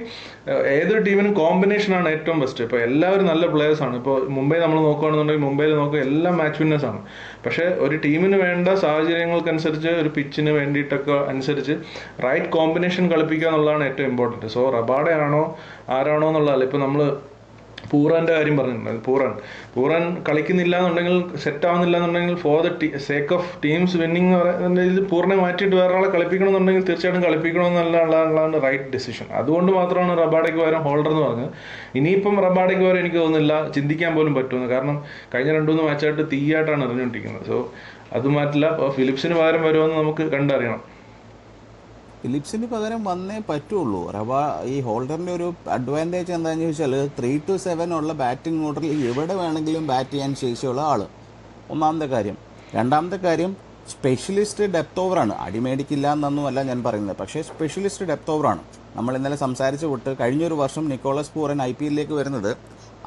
ഏതൊരു ടീമിനും കോമ്പിനേഷനാണ് ഏറ്റവും ബെസ്റ്റ്. ഇപ്പോൾ എല്ലാവരും നല്ല പ്ലേയേഴ്സാണ്. ഇപ്പോൾ മുംബൈ നമ്മൾ നോക്കുകയാണെന്നുണ്ടെങ്കിൽ മുംബൈയിൽ നോക്കുക എല്ലാം മാച്ച് വിന്നേഴ്സാണ്. പക്ഷേ ഒരു ടീമിന് വേണ്ട സാഹചര്യങ്ങൾക്കനുസരിച്ച്, ഒരു പിച്ചിന് വേണ്ടിയിട്ടൊക്കെ അനുസരിച്ച് റൈറ്റ് കോമ്പിനേഷൻ കളിപ്പിക്കുക എന്നുള്ളതാണ് ഏറ്റവും ഇമ്പോർട്ടൻറ്റ്. സോ റബാഡയാണോ ആരാണോ എന്നുള്ളതല്ല. ഇപ്പോൾ നമ്മൾ പൂറാൻ്റെ കാര്യം പറഞ്ഞിട്ടുണ്ടായിരുന്നു. പൂറാൻ കളിക്കുന്നില്ല എന്നുണ്ടെങ്കിൽ, സെറ്റ് ആവുന്നില്ല എന്നുണ്ടെങ്കിൽ, for the sake of teams winning എന്ന് പറയുന്ന ഇത് പൂർണ്ണ മാറ്റിയിട്ട് വേറെ ആളെ കളിപ്പിക്കണമെന്നുണ്ടെങ്കിൽ തീർച്ചയായിട്ടും കളിപ്പിക്കണമെന്നുള്ളതാണ് റൈറ്റ് ഡിസിഷൻ. അതുകൊണ്ട് മാത്രമാണ് റബാഡയ്ക്ക് പകരം ഹോൾഡർ എന്ന് പറഞ്ഞത്. ഇനിയിപ്പം റബാഡയ്ക്ക് പകരം എനിക്ക് തോന്നുന്നില്ല ചിന്തിക്കാൻ പോലും പറ്റുമെന്ന്. കാരണം കഴിഞ്ഞ 2-3 മാച്ചായിട്ട് തീയായിട്ടാണ് എറിഞ്ഞുകൊണ്ടിരിക്കുന്നത്. സോ അത് മാറ്റില്ല. അപ്പോൾ ഫിലിപ്സിന് പകരം വരുമെന്ന് നമുക്ക് കണ്ടറിയണം. ഫിലിപ്സിന് പകരം വന്നേ പറ്റുള്ളൂ. ഈ ഹോൾഡറിൻ്റെ ഒരു അഡ്വാൻറ്റേജ് എന്താണെന്ന് ചോദിച്ചാൽ 3 to 7 ഉള്ള ബാറ്റിംഗ് ഓർഡറിൽ എവിടെ വേണമെങ്കിലും ബാറ്റ് ചെയ്യാൻ ശേഷിയുള്ള ആൾ, ഒന്നാമത്തെ കാര്യം. രണ്ടാമത്തെ കാര്യം, സ്പെഷ്യലിസ്റ്റ് ഡെപ്ത് ഓവറാണ്. അടിമേടിക്കില്ല എന്നൊന്നുമല്ല ഞാൻ പറയുന്നത്, പക്ഷേ സ്പെഷ്യലിസ്റ്റ് ഡെപ്ത് ഓവറാണ്. നമ്മൾ ഇന്നലെ സംസാരിച്ച് വിട്ട് കഴിഞ്ഞൊരു വർഷം നിക്കോളസ് പൂറൻ IPLിലേക്ക് വരുന്നത്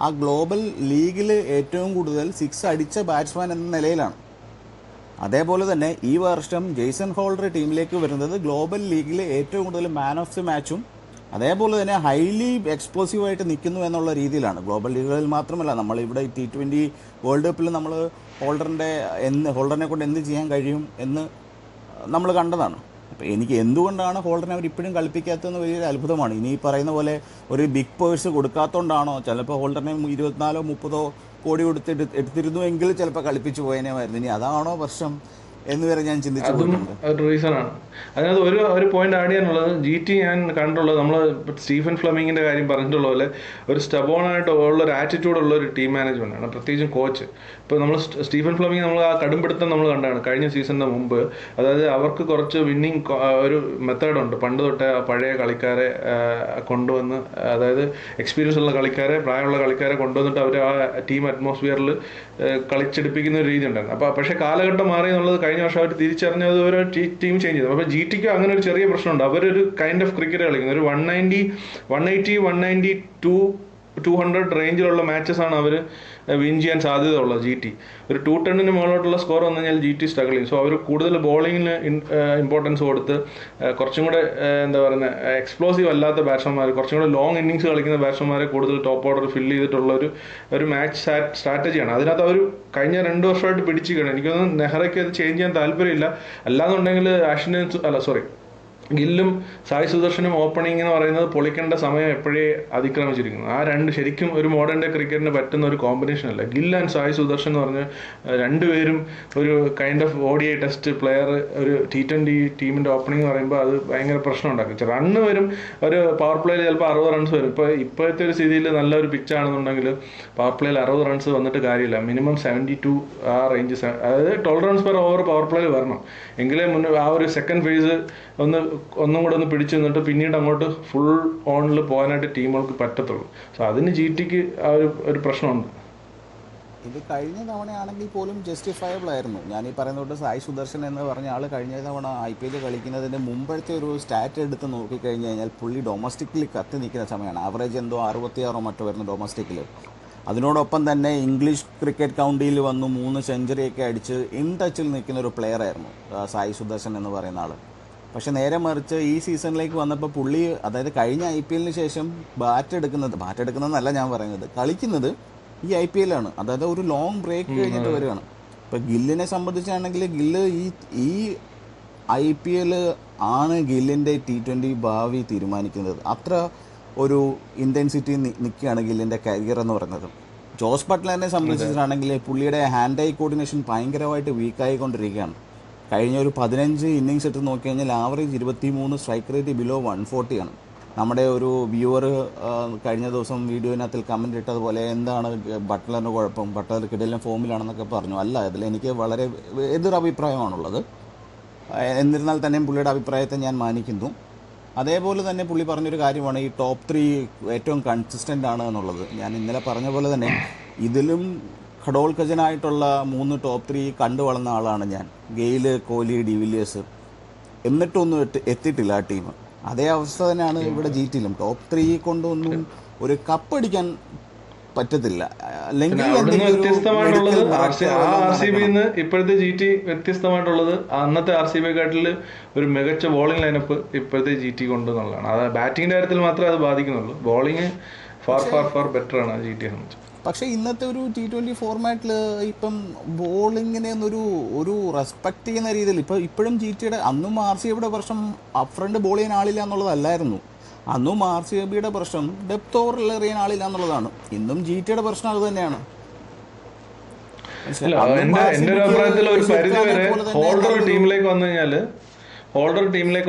ആ ഗ്ലോബൽ ലീഗിൽ ഏറ്റവും കൂടുതൽ 6 അടിച്ച ബാറ്റ്സ്മാൻ എന്ന നിലയിലാണ്. അതേപോലെ തന്നെ ഈ വർഷം ജെയ്സൺ ഹോൾഡർ ടീമിലേക്ക് വരുന്നത് ഗ്ലോബൽ ലീഗിൽ ഏറ്റവും കൂടുതൽ മാൻ ഓഫ് ദി മാച്ചും അതേപോലെ തന്നെ ഹൈലി എക്സ്പ്ലോസീവായിട്ട് നിൽക്കുന്നു എന്നുള്ള രീതിയിലാണ്. ഗ്ലോബൽ ലീഗുകളിൽ മാത്രമല്ല, നമ്മളിവിടെ T20 വേൾഡ് കപ്പിൽ നമ്മൾ ഹോൾഡറിനെ കൊണ്ട് എന്ത് ചെയ്യാൻ കഴിയും എന്ന് നമ്മൾ കണ്ടതാണ്. അപ്പോൾ എനിക്ക് എന്തുകൊണ്ടാണ് ഹോൾഡറിനെ അവർ ഇപ്പോഴും കളിപ്പിക്കാത്തതെന്ന് വലിയൊരു അത്ഭുതമാണ്. ഇനി ഈ പറയുന്ന പോലെ ഒരു ബിഗ് പേഴ്സ് കൊടുക്കാത്തതുകൊണ്ടാണോ? ചിലപ്പോൾ ഹോൾഡറിനെ 24-30 കോടി എടുത്തിരുന്നുവെങ്കിൽ ചിലപ്പോൾ കളിപ്പിച്ചു പോയതിനായിരുന്നു. ഇനി അതാണോ പ്രശ്നം എന്ന് വരെ ഞാൻ ചിന്തിച്ചു. അതും ഒരു റീസണാണ്. അതിനകത്ത് ഒരു പോയിന്റ് ആഡ് ചെയ്യാനുള്ളത്, GT ഞാൻ കണ്ടുള്ളത്, നമ്മൾ സ്റ്റീഫൻ ഫ്ലമിങ്ങിന്റെ കാര്യം പറഞ്ഞിട്ടുള്ള പോലെ ഒരു സ്റ്റബോണായിട്ട് ഉള്ളൊരു ആറ്റിറ്റ്യൂഡ് ഉള്ള ഒരു ടീം മാനേജ്മെന്റ് ആണ്, പ്രത്യേകിച്ചും കോച്ച്. ഇപ്പോൾ നമ്മൾ സ്റ്റീഫൻ ഫ്ലമിങ് നമ്മൾ ആ കടുംപിടുത്തം നമ്മൾ കണ്ടാണ് കഴിഞ്ഞ സീസണിന് മുമ്പ്. അതായത് അവർക്ക് കുറച്ച് വിന്നിങ് ഒരു മെത്തേഡുണ്ട്. പണ്ട് തൊട്ടേ പഴയ കളിക്കാരെ കൊണ്ടുവന്ന്, അതായത് എക്സ്പീരിയൻസ് ഉള്ള കളിക്കാരെ, പ്രായമുള്ള കളിക്കാരെ കൊണ്ടുവന്നിട്ട് അവർ ആ ടീം അറ്റ്മോസ്ഫിയറിൽ കളിച്ചെടുപ്പിക്കുന്ന ഒരു രീതി ഉണ്ടായിരുന്നു. അപ്പോൾ പക്ഷേ കാലഘട്ടം മാറി എന്നുള്ളത് കഴിഞ്ഞ കഴിഞ്ഞ വർഷം അവർ തിരിച്ചറിഞ്ഞത് ഒരു ടീം ചേഞ്ച് ചെയ്തു. അപ്പോൾ GTക്ക് അങ്ങനെ ഒരു ചെറിയ പ്രശ്നമുണ്ട്. അവരൊരു കൈൻഡ് ഓഫ് ക്രിക്കറ്റ് കളിക്കുന്നത് ഒരു 190, 180, 192, 200 റേഞ്ചിലുള്ള മാച്ചസ് ആണ് അവർ വിൻ ചെയ്യാൻ സാധ്യതയുള്ളത്. GT ഒരു 210 മുകളിലോട്ടുള്ള സ്കോർ വന്നു കഴിഞ്ഞാൽ GT സ്ട്രഗിൾ ചെയ്യും. സോ അവർ കൂടുതൽ ബോളിങ്ങിന് ഇമ്പോർട്ടൻസ് കൊടുത്ത് കുറച്ചും കൂടെ എന്താ പറയുന്നത് എക്സ്പ്ലോസീവ് അല്ലാത്ത ബാറ്റ്സ്മാൻമാർ, കുറച്ചും കൂടെ ലോങ് ഇന്നിങ്സ് കളിക്കുന്ന ബാറ്റ്സ്മാൻമാരെ കൂടുതൽ ടോപ്പ് ഓർഡർ ഫില്ല് ചെയ്തിട്ടുള്ള ഒരു മാച്ച് സ്ട്രാറ്റജിയാണ്. അതിനകത്ത് അവർ കഴിഞ്ഞ 2 വർഷമായിട്ട് പിടിച്ചു കഴിഞ്ഞു. എനിക്ക് തോന്നുന്നു നെഹ്റയ്ക്ക് അത് ചേഞ്ച് ചെയ്യാൻ താല്പര്യമില്ല. അല്ലാന്നുണ്ടെങ്കിൽ ഗില്ലും സായ് സുദർശനും ഓപ്പണിംഗ് എന്ന് പറയുന്നത് പൊളിക്കേണ്ട സമയം എപ്പോഴേ അതിക്രമിച്ചിരിക്കുന്നു. ആ രണ്ട് ശരിക്കും ഒരു മോഡേൺ ഡേ ക്രിക്കറ്റിന് പറ്റുന്ന ഒരു കോമ്പിനേഷൻ അല്ല. ഗിൽ ആൻഡ് സായ് സുദർശൻ എന്ന് പറഞ്ഞ് രണ്ടുപേരും ഒരു kind of ODI test player, ഒരു T20 ടീമിന്റെ ഓപ്പണിംഗ് എന്ന് പറയുമ്പോൾ അത് ഭയങ്കര പ്രശ്നം ഉണ്ടാക്കും. റണ്ണ് വരും, ഒരു പവർ പ്ലേയിൽ ചിലപ്പോൾ 60 റൺസ് വരും. ഇപ്പോഴത്തെ ഒരു സ്ഥിതിയിൽ നല്ലൊരു പിച്ചാണെന്നുണ്ടെങ്കിൽ പവർ പ്ലേയിൽ 60 റൺസ് വന്നിട്ട് കാര്യമില്ല. മിനിമം 72 ആ റേഞ്ച്, അതായത് 12 റൺസ് പെർ ഓവർ പവർ പ്ലേയിൽ വരണം. എങ്കിലേ ആ ഒരു സെക്കൻഡ് ഫേസ് ഒന്നും കൂടെ ഒന്ന് പിടിച്ചു നിന്നിട്ട് പിന്നീട് അങ്ങോട്ട് ഫുൾ ഓണിൽ പോകാനായിട്ട് ടീമുകൾക്ക് പറ്റത്തുള്ളൂ. സോ അതിന് GTക്ക് ആ ഒരു പ്രശ്നമുണ്ട്. ഇത് കഴിഞ്ഞ തവണയാണെങ്കിൽ പോലും ജസ്റ്റിഫയബിൾ ആയിരുന്നു. ഞാൻ ഈ പറയുന്നത് സായ് സുദർശൻ എന്ന് പറഞ്ഞ ആൾ കഴിഞ്ഞ തവണ IPL കളിക്കുന്നതിന് മുമ്പത്തെ ഒരു സ്റ്റാറ്റ് എടുത്ത് നോക്കിക്കഴിഞ്ഞ് കഴിഞ്ഞാൽ പുള്ളി ഡൊമസ്റ്റിക്കിൽ കത്തി നിൽക്കുന്ന സമയമാണ്. ആവറേജ് എന്തോ 66 മറ്റോ വരുന്നു ഡൊമസ്റ്റിക്കിൽ. അതിനോടൊപ്പം തന്നെ ഇംഗ്ലീഷ് ക്രിക്കറ്റ് കൗണ്ടിയിൽ വന്നു 3 സെഞ്ചുറിയൊക്കെ അടിച്ച് ഇൻ ടച്ചിൽ നിൽക്കുന്ന ഒരു പ്ലെയർ ആയിരുന്നു സായ് സുദർശൻ എന്ന് പറയുന്ന ആൾ. പക്ഷെ നേരെ മറിച്ച് ഈ സീസണിലേക്ക് വന്നപ്പോൾ പുള്ളി, അതായത് കഴിഞ്ഞ IPLന് ശേഷം ബാറ്റ് എടുക്കുന്നതെന്നല്ല ഞാൻ പറയുന്നത്, കളിക്കുന്നത് ഈ IPL ആണ്. അതായത് ഒരു ലോങ് ബ്രേക്ക് കഴിഞ്ഞിട്ട് വരികയാണ്. ഇപ്പം ഗില്ലിനെ സംബന്ധിച്ചാണെങ്കിൽ ഗില്ല് ഈ IPL ആണ് ഗില്ലിൻ്റെ T20 ഭാവി തീരുമാനിക്കുന്നത്. അത്ര ഒരു ഇൻറ്റൻസിറ്റി നിൽക്കുകയാണ് ഗില്ലിൻ്റെ കരിയർ എന്ന് പറയുന്നത്. ജോസ് ബട്ട്ലറിനെ സംബന്ധിച്ചിട്ടാണെങ്കിൽ പുള്ളിയുടെ ഹാൻഡ് ഐ കോർഡിനേഷൻ ഭയങ്കരമായിട്ട് വീക്കായിക്കൊണ്ടിരിക്കുകയാണ്. കഴിഞ്ഞ ഒരു 15 ഇന്നിങ്സ് എടുത്ത് നോക്കി കഴിഞ്ഞാൽ ആവറേജ് 23, സ്ട്രൈക്ക് റേറ്റ് ബിലോ 140 ആണ്. നമ്മുടെ ഒരു വ്യൂവർ കഴിഞ്ഞ ദിവസം വീഡിയോയിനകത്തിൽ കമൻറ്റ് ഇട്ടതുപോലെ എന്താണ് ബട്ട്ലറിന് കുഴപ്പം, ബട്ട്ലർ കിടയിലും ഫോമിലാണെന്നൊക്കെ പറഞ്ഞു. അല്ല, ഇതിൽ എനിക്ക് വളരെ എതിരഭിപ്രായമാണുള്ളത്. എന്നിരുന്നാൽ തന്നെയും പുള്ളിയുടെ അഭിപ്രായത്തെ ഞാൻ മാനിക്കുന്നു. അതേപോലെ തന്നെ പുള്ളി പറഞ്ഞൊരു കാര്യമാണ് ഈ ടോപ്പ് 3 ഏറ്റവും കൺസിസ്റ്റൻ്റ് ആണ് എന്നുള്ളത്. ഞാൻ ഇന്നലെ പറഞ്ഞ പോലെ തന്നെ ഇതിലും ഘടോത്കജനായിട്ടുള്ള 3 ടോപ്പ് 3 കണ്ടു വളർന്ന ആളാണ് ഞാൻ. ഗെയില്, കോഹ്ലി, ഡിവിലിയേഴ്സ്. എന്നിട്ടൊന്നും എത്തിയിട്ടില്ല ആ ടീം. അതേ അവസ്ഥ തന്നെയാണ് ഇവിടെ GTയിലും. ടോപ്പ് 3 കൊണ്ടൊന്നും ഒരു കപ്പ് അടിക്കാൻ പറ്റത്തില്ല. അല്ലെങ്കിൽ വ്യത്യസ്തമായിട്ടുള്ളത് RCB ഇപ്പോഴത്തെ GT വ്യത്യസ്തമായിട്ടുള്ളത് അന്നത്തെ RCBയെക്കാട്ടിൽ ഒരു മികച്ച ബോളിംഗ് ലൈനപ്പ് ഇപ്പോഴത്തെ GT കൊണ്ടെന്നുള്ളതാണ്. അത് ബാറ്റിങ്ങിന്റെ കാര്യത്തിൽ മാത്രമേ അത് ബാധിക്കുന്നുള്ളൂ. ബോളിംഗ് ഫാർ ബെറ്റർ ആണ് GTയെ സംബന്ധിച്ച്. പക്ഷേ ഇന്നത്തെ ഒരു T20 ഫോർമാറ്റിൽ ഇപ്പം ബോളിങ്ങിനെ ഒരു റെസ്പെക്ട് ചെയ്യുന്ന രീതിയിൽ ഇപ്പോഴും GTയുടെ, അന്നും RCBയുടെ പ്രശ്നം അപ്പ് ഫ്രണ്ട് ബോൾ ചെയ്യാൻ ആളില്ല എന്നുള്ളതല്ലായിരുന്നു. അന്നും RCBയുടെ പ്രശ്നം ഡെപ്ത് ഓവറിൽ എറിയാൻ ആളില്ല എന്നുള്ളതാണ്. ഇന്നും GTയുടെ പ്രശ്നം അത് തന്നെയാണ്. എന്റെ ഒരു അഭിപ്രായത്തിൽ ഒരു പരിധി വരെ ഹോൾഡർ ടീമിലേക്ക്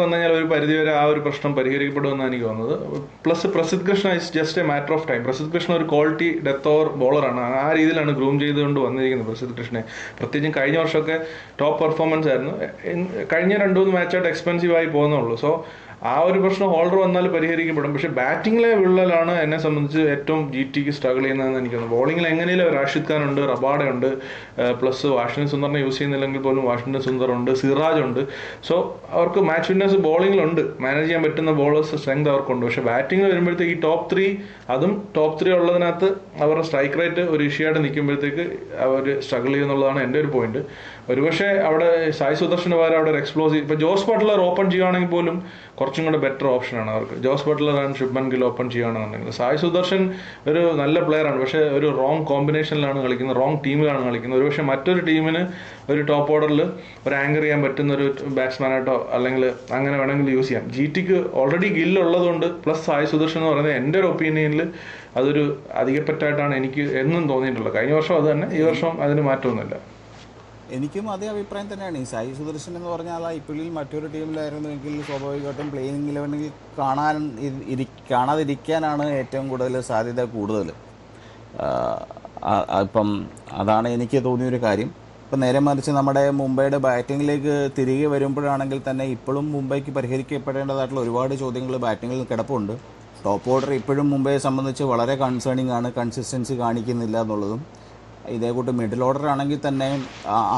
വന്നു കഴിഞ്ഞാൽ ഒരു പരിധിവരെ ആ ഒരു പ്രശ്നം പരിഹരിക്കപ്പെടുമെന്നാണ് എനിക്ക് തോന്നുന്നത്. Plus Prasidh Krishna is just A matter of time. Prasidh Krishna ഒരു ക്വാളിറ്റി ഡെത്ത് ഓവർ ബോളറാണ്. ആ രീതിയിലാണ് ഗ്രൂം ചെയ്തുകൊണ്ട് വന്നിരിക്കുന്നത് പ്രസിദ്ധ് കൃഷ്ണയെ. പ്രത്യേകിച്ചും കഴിഞ്ഞ വർഷമൊക്കെ ടോപ്പ് പെർഫോമൻസ് ആയിരുന്നു. കഴിഞ്ഞ 2-3 മാച്ചായിട്ട് എക്സ്പെൻസീവ് ആയി പോകുന്നുള്ളൂ. സോ ആ ഒരു പ്രശ്നം ഹോൾഡർ വന്നാൽ പരിഹരിക്കപ്പെടും. പക്ഷെ ബാറ്റിംഗിലെ വിള്ളലാണ് എന്നെ സംബന്ധിച്ച് ഏറ്റവും GTക്ക് സ്ട്രഗിൾ ചെയ്യുന്നതെന്ന് എനിക്ക് തോന്നുന്നു. ബോളിംഗിൽ എങ്ങനെയും റാഷിദ് ഖാൻ ഉണ്ട്, റബാഡ ഉണ്ട്, പ്ലസ് വാഷിംഗ്ടൺ സുന്ദറിനെ യൂസ് ചെയ്യുന്നില്ലെങ്കിൽ പോലും വാഷിംഗ്ടൺ സുന്ദർ ഉണ്ട്, സിറാജ് ഉണ്ട്. സോ അവർക്ക് മാച്ച് വിന്നേഴ്സ് ബോളിംഗിലുണ്ട്, മാനേജ് ചെയ്യാൻ പറ്റുന്ന ബോളേഴ്സ് സ്ട്രെങ്ത് അവർക്കുണ്ട്. പക്ഷെ ബാറ്റിംഗിൽ വരുമ്പോഴത്തേക്ക് ഈ ടോപ്പ് 3 ഉള്ളതിനകത്ത് അവരുടെ സ്ട്രൈക്ക് റേറ്റ് ഒരു ഇഷ്യൂ ആയിട്ട് നിൽക്കുമ്പോഴത്തേക്ക് അവർ സ്ട്രഗിൾ ചെയ്യുന്നുള്ളതാണ് എൻ്റെ ഒരു പോയിന്റ്. ഒരുപക്ഷെ അവിടെ സായ് സുദർശന് പകരം അവിടെ ഒരു എക്സ്പ്ലോസീവ്, ഇപ്പോൾ ജോസ് ബട്ട്ലർ ഓപ്പൺ ചെയ്യുകയാണെങ്കിൽ പോലും കുറച്ചും കൂടെ ബെറ്റർ ഓപ്ഷനാണ് അവർക്ക്. Jos Buttler and Shubman Gill open ചെയ്യുകയാണെന്നുണ്ടെങ്കിൽ. സായ് സുദർശൻ ഒരു നല്ല പ്ലെയറാണ്, പക്ഷേ ഒരു റോങ് കോമ്പിനേഷനിലാണ് കളിക്കുന്നത്, റോങ് ടീമിലാണ് കളിക്കുന്നത്. ഒരുപക്ഷെ മറ്റൊരു ടീമിന് ഒരു ടോപ്പ് ഓർഡറിൽ ഒരു ആങ്കർ ചെയ്യാൻ പറ്റുന്ന ഒരു ബാറ്റ്സ്മാനായിട്ടോ അല്ലെങ്കിൽ അങ്ങനെ വേണമെങ്കിൽ യൂസ് ചെയ്യാം. GTക്ക് ഓൾറെഡി ഗിൽ ഉള്ളതുകൊണ്ട് പ്ലസ് സായ് സുദർശൻ എന്ന് പറയുന്നത് എൻ്റെ ഒരു ഒപ്പീനിയനിൽ അതൊരു അധികപ്പറ്റായിട്ടാണ് എനിക്ക് എന്നും തോന്നിയിട്ടുള്ളത്. കഴിഞ്ഞ വർഷം അത് തന്നെ, ഈ വർഷം അതിന് മാറ്റമൊന്നുമില്ല. എനിക്കും അതേ അഭിപ്രായം തന്നെയാണ്. ഈ സായി സുദർശൻ എന്ന് പറഞ്ഞാൽ IPLൽ മറ്റൊരു ടീമിലായിരുന്നുവെങ്കിൽ സ്വാഭാവികമായിട്ടും പ്ലേയിങ് 11 കാണാതിരിക്കാനാണ് ഏറ്റവും കൂടുതൽ സാധ്യത കൂടുതൽ. ഇപ്പം അതാണ് എനിക്ക് തോന്നിയൊരു കാര്യം. ഇപ്പം നേരെ മറിച്ച് നമ്മുടെ മുംബൈയുടെ ബാറ്റിങ്ങിലേക്ക് തിരികെ വരുമ്പോഴാണെങ്കിൽ തന്നെ ഇപ്പോഴും മുംബൈക്ക് പരിഹരിക്കപ്പെടേണ്ടതായിട്ടുള്ള ഒരുപാട് ചോദ്യങ്ങൾ ബാറ്റിങ്ങിൽ കിടപ്പുണ്ട്. ടോപ്പ് ഓർഡർ ഇപ്പോഴും മുംബൈയെ സംബന്ധിച്ച് വളരെ കൺസേണിംഗ് ആണ്, കൺസിസ്റ്റൻസി കാണിക്കുന്നില്ല എന്നുള്ളതും. ഇതേ കൂട്ട് മിഡിൽ ഓർഡർ ആണെങ്കിൽ തന്നെ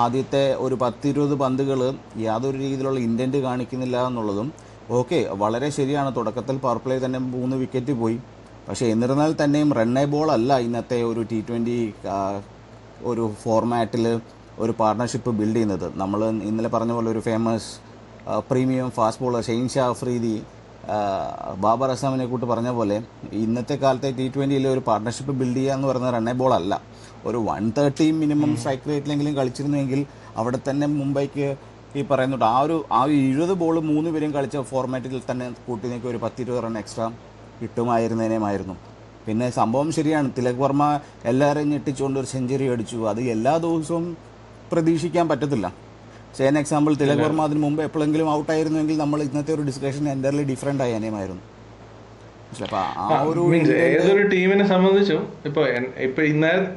ആദ്യത്തെ ഒരു 10-20 പന്തുകൾ യാതൊരു രീതിയിലുള്ള ഇൻറ്റൻറ്റ് കാണിക്കുന്നില്ല എന്നുള്ളതും ഓക്കെ വളരെ ശരിയാണ്. തുടക്കത്തിൽ പവർ പ്ലേ തന്നെ 3 വിക്കറ്റ് പോയി. പക്ഷേ എന്നിരുന്നാൽ തന്നെയും റണ്ണേ ബോൾ അല്ല ഇന്നത്തെ ഒരു T20 ഒരു ഫോർമാറ്റിൽ ഒരു പാർട്ണർഷിപ്പ് ബിൽഡ് ചെയ്യുന്നത്. നമ്മൾ ഇന്നലെ പറഞ്ഞ പോലെ ഒരു famous premium fast bowler Shaheen Afridi Babar അസാമിനെ കൂട്ട് പറഞ്ഞ പോലെ ഇന്നത്തെ കാലത്തെ T20 ഒരു പാർട്ണർഷിപ്പ് ബിൽഡ് ചെയ്യുക എന്ന് പറയുന്നത് റണ്ണേ ബോൾ അല്ല. ഒരു 130 മിനിമം സ്ട്രൈക്ക് റേറ്റിലെങ്കിലും കളിച്ചിരുന്നെങ്കിൽ അവിടെ തന്നെ മുംബൈക്ക് ഈ പറയുന്നുണ്ട് ആ ഒരു 70 ബോൾ 3 പേരും കളിച്ച ഫോർമാറ്റിൽ തന്നെ കൂട്ടിനേക്ക് ഒരു 10-20 റൺ എക്സ്ട്രാ കിട്ടുമായിരുന്നു. പിന്നെ സംഭവം ശരിയാണ്, തിലക് വർമ്മ എല്ലാവരെയും ഞെട്ടിച്ചുകൊണ്ട് ഒരു സെഞ്ചുറി അടിച്ചു. അത് എല്ലാ ദിവസവും പ്രതീക്ഷിക്കാൻ പറ്റത്തില്ല. സേൻ എക്സാമ്പിൾ തിലക് വർമ്മ അതിന് മുമ്പ് എപ്പോഴെങ്കിലും ഔട്ടായിരുന്നെങ്കിൽ നമ്മൾ ഇന്നത്തെ ഒരു ഡിസ്കഷൻ എൻ്റർലി ഡിഫറെൻ്റ് ആയേനെമായിരുന്നു. ഏതൊരു ടീമിനെ സംബന്ധിച്ചും ഇപ്പൊ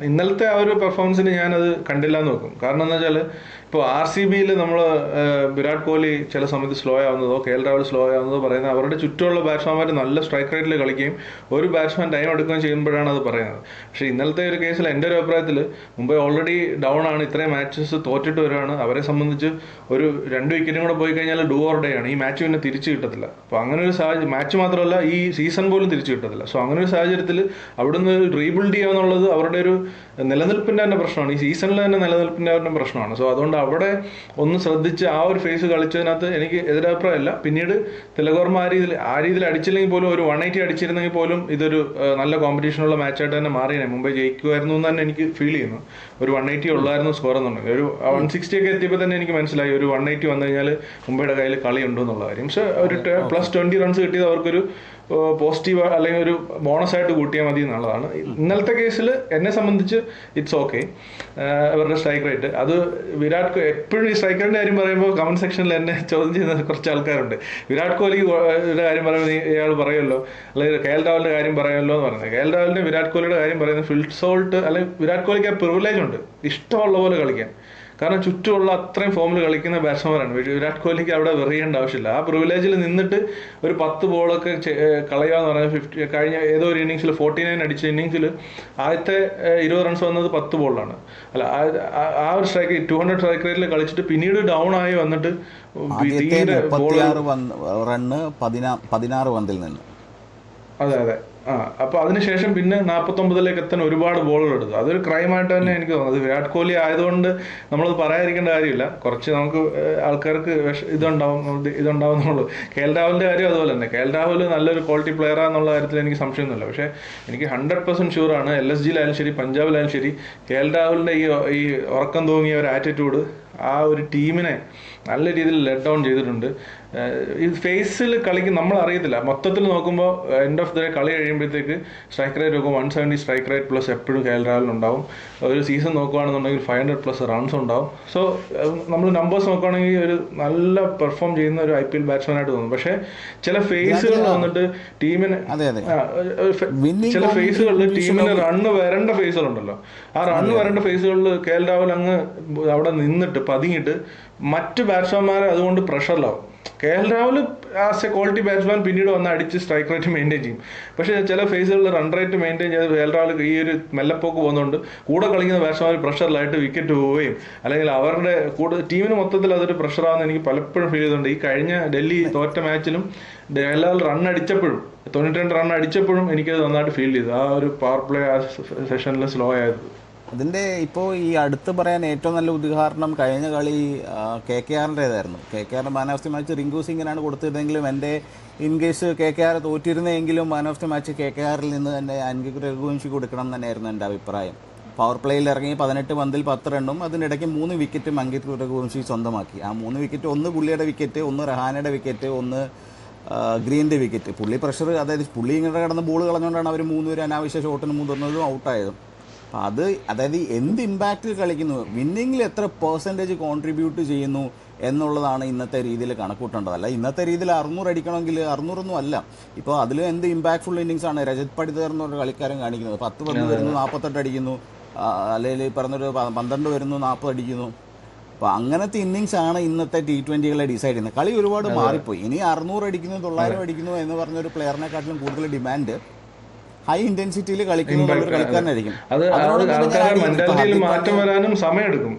ഇന്നലത്തെ ആ ഒരു പെർഫോമൻസിന് ഞാനത് കണ്ടില്ല എന്ന് നോക്കും. കാരണം എന്താ വെച്ചാൽ ഇപ്പോൾ RCBയിൽ നമ്മൾ വിരാട് കോഹ്ലി ചില സമയത്ത് സ്ലോ ആവുന്നതോ KL രാഹുൽ സ്ലോ ആവുന്നതോ പറയുന്നത് അവരുടെ ചുറ്റുമുള്ള ബാറ്റ്സ്മാൻമാർ നല്ല സ്ട്രൈക്ക് റേറ്റിൽ കളിക്കുകയും ഒരു ബാറ്റ്സ്മാൻ ടൈം എടുക്കുകയും ചെയ്യുമ്പോഴാണ് അത് പറയുന്നത്. പക്ഷേ ഇന്നലത്തെ ഒരു കേസിൽ എൻ്റെ ഒരു അഭിപ്രായത്തിൽ മുംബൈ ഓൾറെഡി ഡൗൺ ആണ്, ഇത്രയും മാച്ചസ് തോറ്റിട്ട് വരുവാണ്. അവരെ സംബന്ധിച്ച് ഒരു 2 വിക്കറ്റും കൂടെ പോയി കഴിഞ്ഞാൽ ഡു ഓർ ഡേ ആണ്. ഈ മാച്ച് പിന്നെ തിരിച്ചു കിട്ടത്തില്ല. അപ്പോൾ അങ്ങനെ ഒരു സാഹചര്യം, മാച്ച് മാത്രമല്ല ഈ സീസൺ പോലും തിരിച്ചു കിട്ടത്തില്ല. സോ അങ്ങനെ ഒരു സാഹചര്യത്തിൽ അവിടുന്ന് റീബിൽഡ് ചെയ്യുക എന്നുള്ളത് അവരുടെ ഒരു നിലനിൽപ്പിൻ്റെ തന്നെ പ്രശ്നമാണ്, ഈ സീസണിൽ തന്നെ നിലനിൽപ്പിൻ്റെ തന്നെ പ്രശ്നമാണ്. സോ അതുകൊണ്ട് അവിടെ ഒന്ന് ശ്രദ്ധിച്ച് ആ ഒരു ഫേസ് കളിച്ചതിനകത്ത് എനിക്ക് എതിരഭിപ്രായമല്ല. പിന്നീട് തിലക് വർമ്മ ആ രീതിയിൽ അടിച്ചില്ലെങ്കിൽ പോലും ഒരു 180 അടിച്ചിരുന്നെങ്കിൽ പോലും ഇതൊരു നല്ല കോമ്പറ്റീഷനുള്ള മാച്ചായിട്ട് തന്നെ മാറിയേ മുംബൈ ജയിക്കുമായിരുന്നു എന്ന് തന്നെ എനിക്ക് ഫീൽ ചെയ്യുന്നു. ഒരു 180 ഉള്ളായിരുന്നു സ്കോർ എന്നുണ്ടെങ്കിൽ. ഒരു 160 ഒക്കെ എത്തിയപ്പോൾ തന്നെ എനിക്ക് മനസ്സിലായി ഒരു 180 വന്നു കഴിഞ്ഞാൽ മുംബൈയുടെ കയ്യിൽ കളി ഉണ്ടോ എന്നുള്ള കാര്യം. പക്ഷേ ഒരു +20 റൺസ് കിട്ടിയത് അവർക്കൊരു പോസിറ്റീവ് അല്ലെങ്കിൽ ഒരു ബോണസ് ആയിട്ട് കൂട്ടിയാൽ മതി എന്നുള്ളതാണ്. ഇന്നലത്തെ കേസിൽ എന്നെ സംബന്ധിച്ച് ഇറ്റ്സ് ഓക്കെ. അവരുടെ സ്ട്രൈക്ക് റേറ്റ് അത് വിരാട് എപ്പോഴും ഈ സ്ട്രൈക്ക് റേറ്റിന്റെ കാര്യം പറയുമ്പോൾ കമന്റ് സെക്ഷനിൽ എന്നെ ചോദ്യം ചെയ്യുന്ന കുറച്ച് ആൾക്കാരുണ്ട്. വിരാട് കോഹ്ലിയുടെ കാര്യം പറയുമ്പോൾ ഇയാൾ പറയുമല്ലോ, അല്ലെങ്കിൽ KL രാഹുലിന്റെ കാര്യം പറയുമല്ലോ എന്ന് പറയുന്നത്. KL രാഹുലിന്റെ വിരാട് കോഹ്ലിയുടെ കാര്യം പറയുന്നത് ഫീൽഡ് സോൾട്ട്, അല്ലെങ്കിൽ വിരാട് കോഹ്ലിക്ക് ആ പ്രിവിലേജ് ഉണ്ട് ഇഷ്ടമുള്ള പോലെ കളിക്കാൻ. കാരണം ചുറ്റുമുള്ള അത്രയും ഫോമിൽ കളിക്കുന്ന ബാറ്റ്സ്മാനാണ്. വിരാട് കോഹ്ലിക്ക് അവിടെ വെറിയേണ്ട ആവശ്യമില്ല. ആ പ്രിവിലേജിൽ നിന്നിട്ട് ഒരു 10 ബോളൊക്കെ കളയുക എന്ന് പറഞ്ഞാൽ 50 കഴിഞ്ഞ ഏതോ ഒരു ഇന്നിങ്സിൽ 49 അടിച്ച ഇന്നിങ്സിൽ ആദ്യത്തെ 20 റൺസ് വന്നത് 10 ബോളിലാണ്. അല്ല ആ ഒരു സ്ട്രൈക്ക് 200 സ്ട്രൈക്ക് റേറ്റിൽ കളിച്ചിട്ട് പിന്നീട് ഡൗൺ ആയി വന്നിട്ട് തീരെ റണ്ണ് 16 പന്തിൽ നിന്ന്. അതെ. അപ്പൊ അതിനുശേഷം പിന്നെ 49ലേക്ക് എത്താൻ ഒരുപാട് ബോളുകൾ എടുത്തു. അതൊരു ക്രൈമായിട്ട് തന്നെ എനിക്ക് തോന്നുന്നത്. വിരാട് കോഹ്ലി ആയതുകൊണ്ട് നമ്മളത് പറയാതിരിക്കേണ്ട കാര്യമില്ല. കുറച്ച് നമുക്ക് ആൾക്കാർക്ക് ഇതുണ്ടാവും എന്നുള്ളൂ. KL രാഹുലിന്റെ കാര്യം അതുപോലെ തന്നെ. KL രാഹുൽ നല്ലൊരു ക്വാളിറ്റി പ്ലെയറാന്നുള്ള കാര്യത്തിൽ എനിക്ക് സംശയമൊന്നുമില്ല. പക്ഷേ എനിക്ക് 100% ഷുവറാണ് LSGയിലായാലും ശരി പഞ്ചാബിലായാലും ശരി KL രാഹുലിന്റെ ഈ ഉറക്കം തൂങ്ങിയ ഒരു ആറ്റിറ്റ്യൂഡ് ആ ഒരു ടീമിനെ നല്ല രീതിയിൽ ലെറ്റ് ഡൗൺ ചെയ്തിട്ടുണ്ട്. ഈ ഫേസിൽ കളിക്കും നമ്മൾ അറിയത്തില്ല. മൊത്തത്തിൽ നോക്കുമ്പോൾ എൻഡ് ഓഫ് ദ ഡേ കളി കഴിയുമ്പോഴത്തേക്ക് സ്ട്രൈക്ക് റേറ്റ് നോക്കുമ്പോൾ 170 സ്ട്രൈക്ക് റേറ്റ് പ്ലസ് എപ്പോഴും KL രാഹുലിനുണ്ടാവും. ഒരു സീസൺ നോക്കുകയാണെന്നുണ്ടെങ്കിൽ 500+ റൺസ് ഉണ്ടാവും. സോ നമ്മൾ നമ്പേഴ്സ് നോക്കുകയാണെങ്കിൽ ഒരു നല്ല പെർഫോം ചെയ്യുന്ന ഒരു IPL ബാറ്റ്സ്മാനായിട്ട് തോന്നും. പക്ഷേ ചില ഫേസുകൾ വന്നിട്ട് ടീമിന് ചില ഫേസുകളിൽ ടീമിന് റണ്ണ് വരേണ്ട ഫേസുകളുണ്ടല്ലോ. ആ റണ്ണ് വരേണ്ട ഫേസുകളിൽ KL രാഹുൽ അങ്ങ് അവിടെ നിന്നിട്ട് പതുങ്ങിയിട്ട് മറ്റ് ബാറ്റ്സ്മാൻമാരെ അതുകൊണ്ട് പ്രഷറിലാവും. KL Rahul as A quality batsman പിന്നീട് വന്ന് അടിച്ച് സ്ട്രൈക്ക് റേറ്റ് മെയിൻറ്റെയിൻ ചെയ്യും. പക്ഷേ ചില ഫേസുകളിൽ റൺ റേറ്റ് മെയിൻറ്റെയിൻ ചെയ്ത് KL രാഹുൽ ഈ ഒരു മെല്ലപ്പോക്ക് പോകുന്നതുകൊണ്ട് കൂടെ കളിക്കുന്ന ബാറ്റ്സ്മാൻ പ്രഷറിലായിട്ട് വിക്കറ്റ് പോവുകയും അല്ലെങ്കിൽ അവരുടെ ടീമിന് മൊത്തത്തിൽ അതൊരു പ്രഷറാണെന്ന് എനിക്ക് പലപ്പോഴും ഫീൽ ചെയ്തിട്ടുണ്ട്. ഈ കഴിഞ്ഞ ഡൽഹി തോറ്റ മാച്ചിലും KL രാഹുൽ റൺ അടിച്ചപ്പോഴും 92 റൺ അടിച്ചപ്പോഴും എനിക്കത് നന്നായിട്ട് ഫീൽ ചെയ്തു. ആ ഒരു പവർ പ്ലേ ആ സെഷനിൽ സ്ലോ ആയത്. അതിൻ്റെ ഇപ്പോൾ ഈ അടുത്ത് പറയാൻ ഏറ്റവും നല്ല ഉദാഹരണം കഴിഞ്ഞ കളി KKRൻ്റേതായിരുന്നു. KKR man of the match Rinku സിംഗിനാണ് കൊടുത്തിരുന്നെങ്കിലും എൻ്റെ ഇൻ കേസ് KKR തോറ്റിരുന്നെങ്കിലും മാൻ ഓഫ് ദി മാച്ച് KKRൽ നിന്ന് തന്നെ അൻകിക് രഘുവംശി കൊടുക്കണം തന്നെയായിരുന്നു എൻ്റെ അഭിപ്രായം. പവർ പ്ലേയിൽ ഇറങ്ങി 18 പന്തിൽ 10 റണ്ണും അതിനിടയ്ക്ക് 3 വിക്കറ്റും അൻകിക് രഘുവംശി സ്വന്തമാക്കി. ആ 3 വിക്കറ്റ്, ഒന്ന് പുള്ളിയുടെ വിക്കറ്റ്, ഒന്ന് റഹാനയുടെ വിക്കറ്റ്, ഒന്ന് ഗ്രീൻ്റെ വിക്കറ്റ്. പുള്ളി പ്രഷർ, അതായത് പുള്ളി ഇങ്ങനെ കിടന്ന് ബോൾ കളഞ്ഞുകൊണ്ടാണ് അവർ 3 പേര് അനാവശ്യ ഷോട്ടിന് മുതിർന്നതും ഔട്ടായതും. അപ്പം അത് അതായത് എന്ത് ഇമ്പാക്റ്റിൽ കളിക്കുന്നു, വിന്നിങ്ങിൽ എത്ര പെർസെൻറ്റേജ് കോൺട്രിബ്യൂട്ട് ചെയ്യുന്നു എന്നുള്ളതാണ് ഇന്നത്തെ രീതിയിൽ കണക്കൂട്ടേണ്ടത്. അല്ല ഇന്നത്തെ രീതിയിൽ 600 അടിക്കണമെങ്കിൽ 600 അല്ല. ഇപ്പോൾ അതിൽ എന്ത് ഇമ്പാക്ട്ഫുൾ ഇന്നിങ്സ് ആണ് രജത് പടിത്തർ എന്നൊരു കളിക്കാരൻ കാണിക്കുന്നത്. 10 പന്ത് വരുന്നു 48 അടിക്കുന്നു, അല്ലെങ്കിൽ പറഞ്ഞൊരു 12 വരുന്നു 40 അടിക്കുന്നു. അപ്പോൾ അങ്ങനത്തെ ഇന്നിങ്സ് ആണ് ഇന്നത്തെ T20കളെ ഡിസൈഡ് ചെയ്യുന്നത്. കളി ഒരുപാട് മാറിപ്പോയി. ഇനി 600 അടിക്കുന്നു 900 അടിക്കുന്നു എന്ന് പറഞ്ഞൊരു പ്ലെയറിനെക്കാട്ടിലും കൂടുതൽ ഡിമാൻഡ് ഹൈ ഇന്റൻസിറ്റിയിൽ കളിക്കുന്ന ഒരു ഇമ്പാക്ട് കളിക്കാരനായിരിക്കും. അത് അതിനോടൊപ്പം തന്നെ ആൾക്കാരുടെ ആഡ് ചെയ്യുന്നത് ഇപ്പൊ മെന്റാലിറ്റിയിൽ ഹാർദിക് മാറ്റം പാണ്ഡ്യ വരാനും സമയമെടുക്കും.